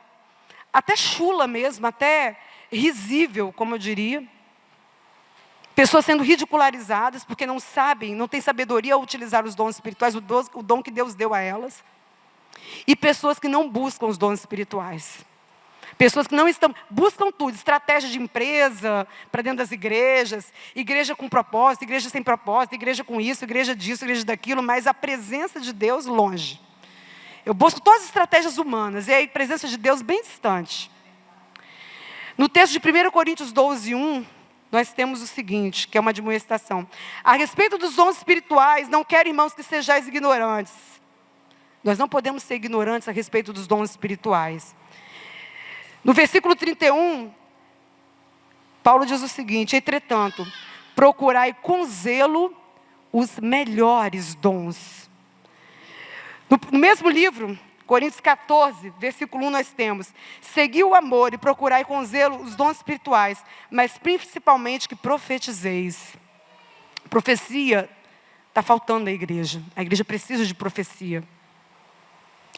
A: até chula mesmo, até risível, como eu diria. Pessoas sendo ridicularizadas porque não sabem, não têm sabedoria ao utilizar os dons espirituais, o dom que Deus deu a elas. E pessoas que não buscam os dons espirituais. Pessoas que não buscam tudo, estratégia de empresa para dentro das igrejas, igreja com propósito, igreja sem propósito, igreja com isso, igreja disso, igreja daquilo, mas a presença de Deus longe. Eu busco todas as estratégias humanas e a presença de Deus bem distante. No texto de 1 Coríntios 12:1, nós temos o seguinte, que é uma admoestação. A respeito dos dons espirituais, não quero, irmãos, que sejais ignorantes. Nós não podemos ser ignorantes a respeito dos dons espirituais. No versículo 31, Paulo diz o seguinte: entretanto, procurai com zelo os melhores dons. No mesmo livro, Coríntios 14, versículo 1, nós temos: segui o amor e procurai com zelo os dons espirituais, mas principalmente que profetizeis. Profecia está faltando na igreja. A igreja precisa de profecia.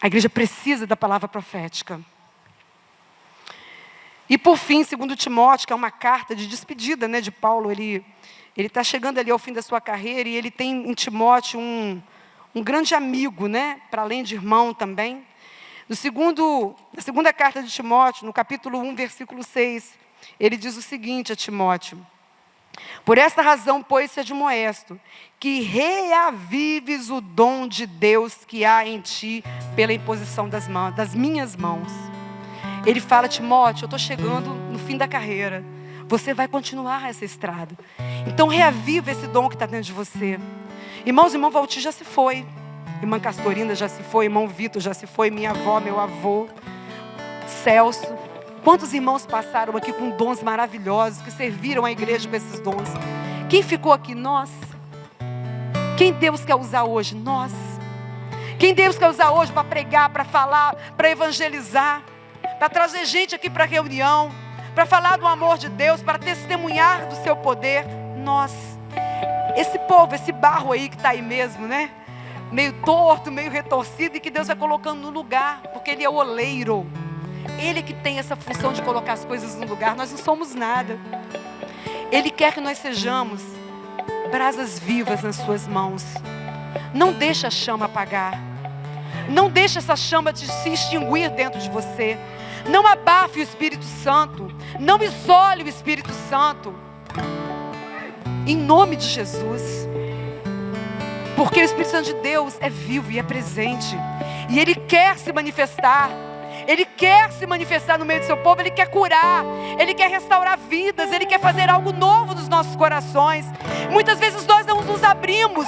A: A igreja precisa da palavra profética. E por fim, 2 Timóteo, que é uma carta de despedida, de Paulo, ele está chegando ali ao fim da sua carreira e ele tem em Timóteo um grande amigo, para além de irmão também. Na segunda carta de Timóteo, no capítulo 1, versículo 6, ele diz o seguinte a Timóteo: por esta razão, pois, se admoesto, que reavives o dom de Deus que há em ti pela imposição das minhas mãos. Ele fala: Timóteo, eu estou chegando no fim da carreira. Você vai continuar essa estrada. Então reaviva esse dom que está dentro de você. Irmãos, irmão Valtir já se foi. Irmã Castorina já se foi. Irmão Vitor já se foi. Minha avó, meu avô, Celso. Quantos irmãos passaram aqui com dons maravilhosos, que serviram a igreja com esses dons? Quem ficou aqui? Nós. Quem Deus quer usar hoje? Nós. Quem Deus quer usar hoje para pregar, para falar, para evangelizar, para trazer gente aqui para a reunião, para falar do amor de Deus, para testemunhar do seu poder? Nós. Esse povo, esse barro aí que está aí mesmo, meio torto, meio retorcido, e que Deus vai colocando no lugar, porque Ele é o oleiro. Ele que tem essa função de colocar as coisas no lugar. Nós não somos nada. Ele quer que nós sejamos brasas vivas nas suas mãos. Não deixe a chama apagar. Não deixe essa chama se extinguir dentro de você. Não abafe o Espírito Santo. Não isole o Espírito Santo. Em nome de Jesus. Porque o Espírito Santo de Deus é vivo e é presente. E Ele quer se manifestar. Ele quer se manifestar no meio do seu povo. Ele quer curar. Ele quer restaurar vidas. Ele quer fazer algo novo nos nossos corações. Muitas vezes nós não nos abrimos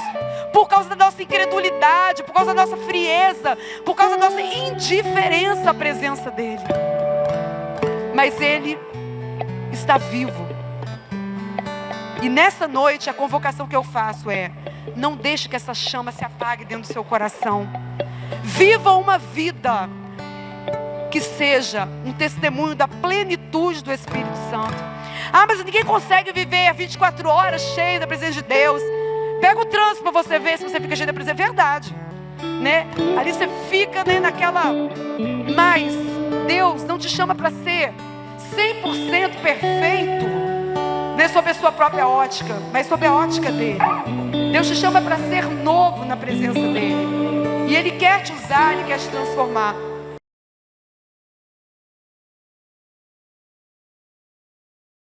A: por causa da nossa incredulidade, por causa da nossa frieza, por causa da nossa indiferença à presença dEle. Mas Ele está vivo. E nessa noite a convocação que eu faço é: não deixe que essa chama se apague dentro do seu coração. Viva uma vida que seja um testemunho da plenitude do Espírito Santo. Ah, mas ninguém consegue viver 24 horas cheio da presença de Deus. Pega o trânsito para você ver se você fica cheio da presença. É verdade, Ali você fica, naquela... Mas Deus não te chama para ser 100% perfeito, sob a sua própria ótica, mas sob a ótica dEle. Deus te chama para ser novo na presença dEle. E Ele quer te usar, Ele quer te transformar.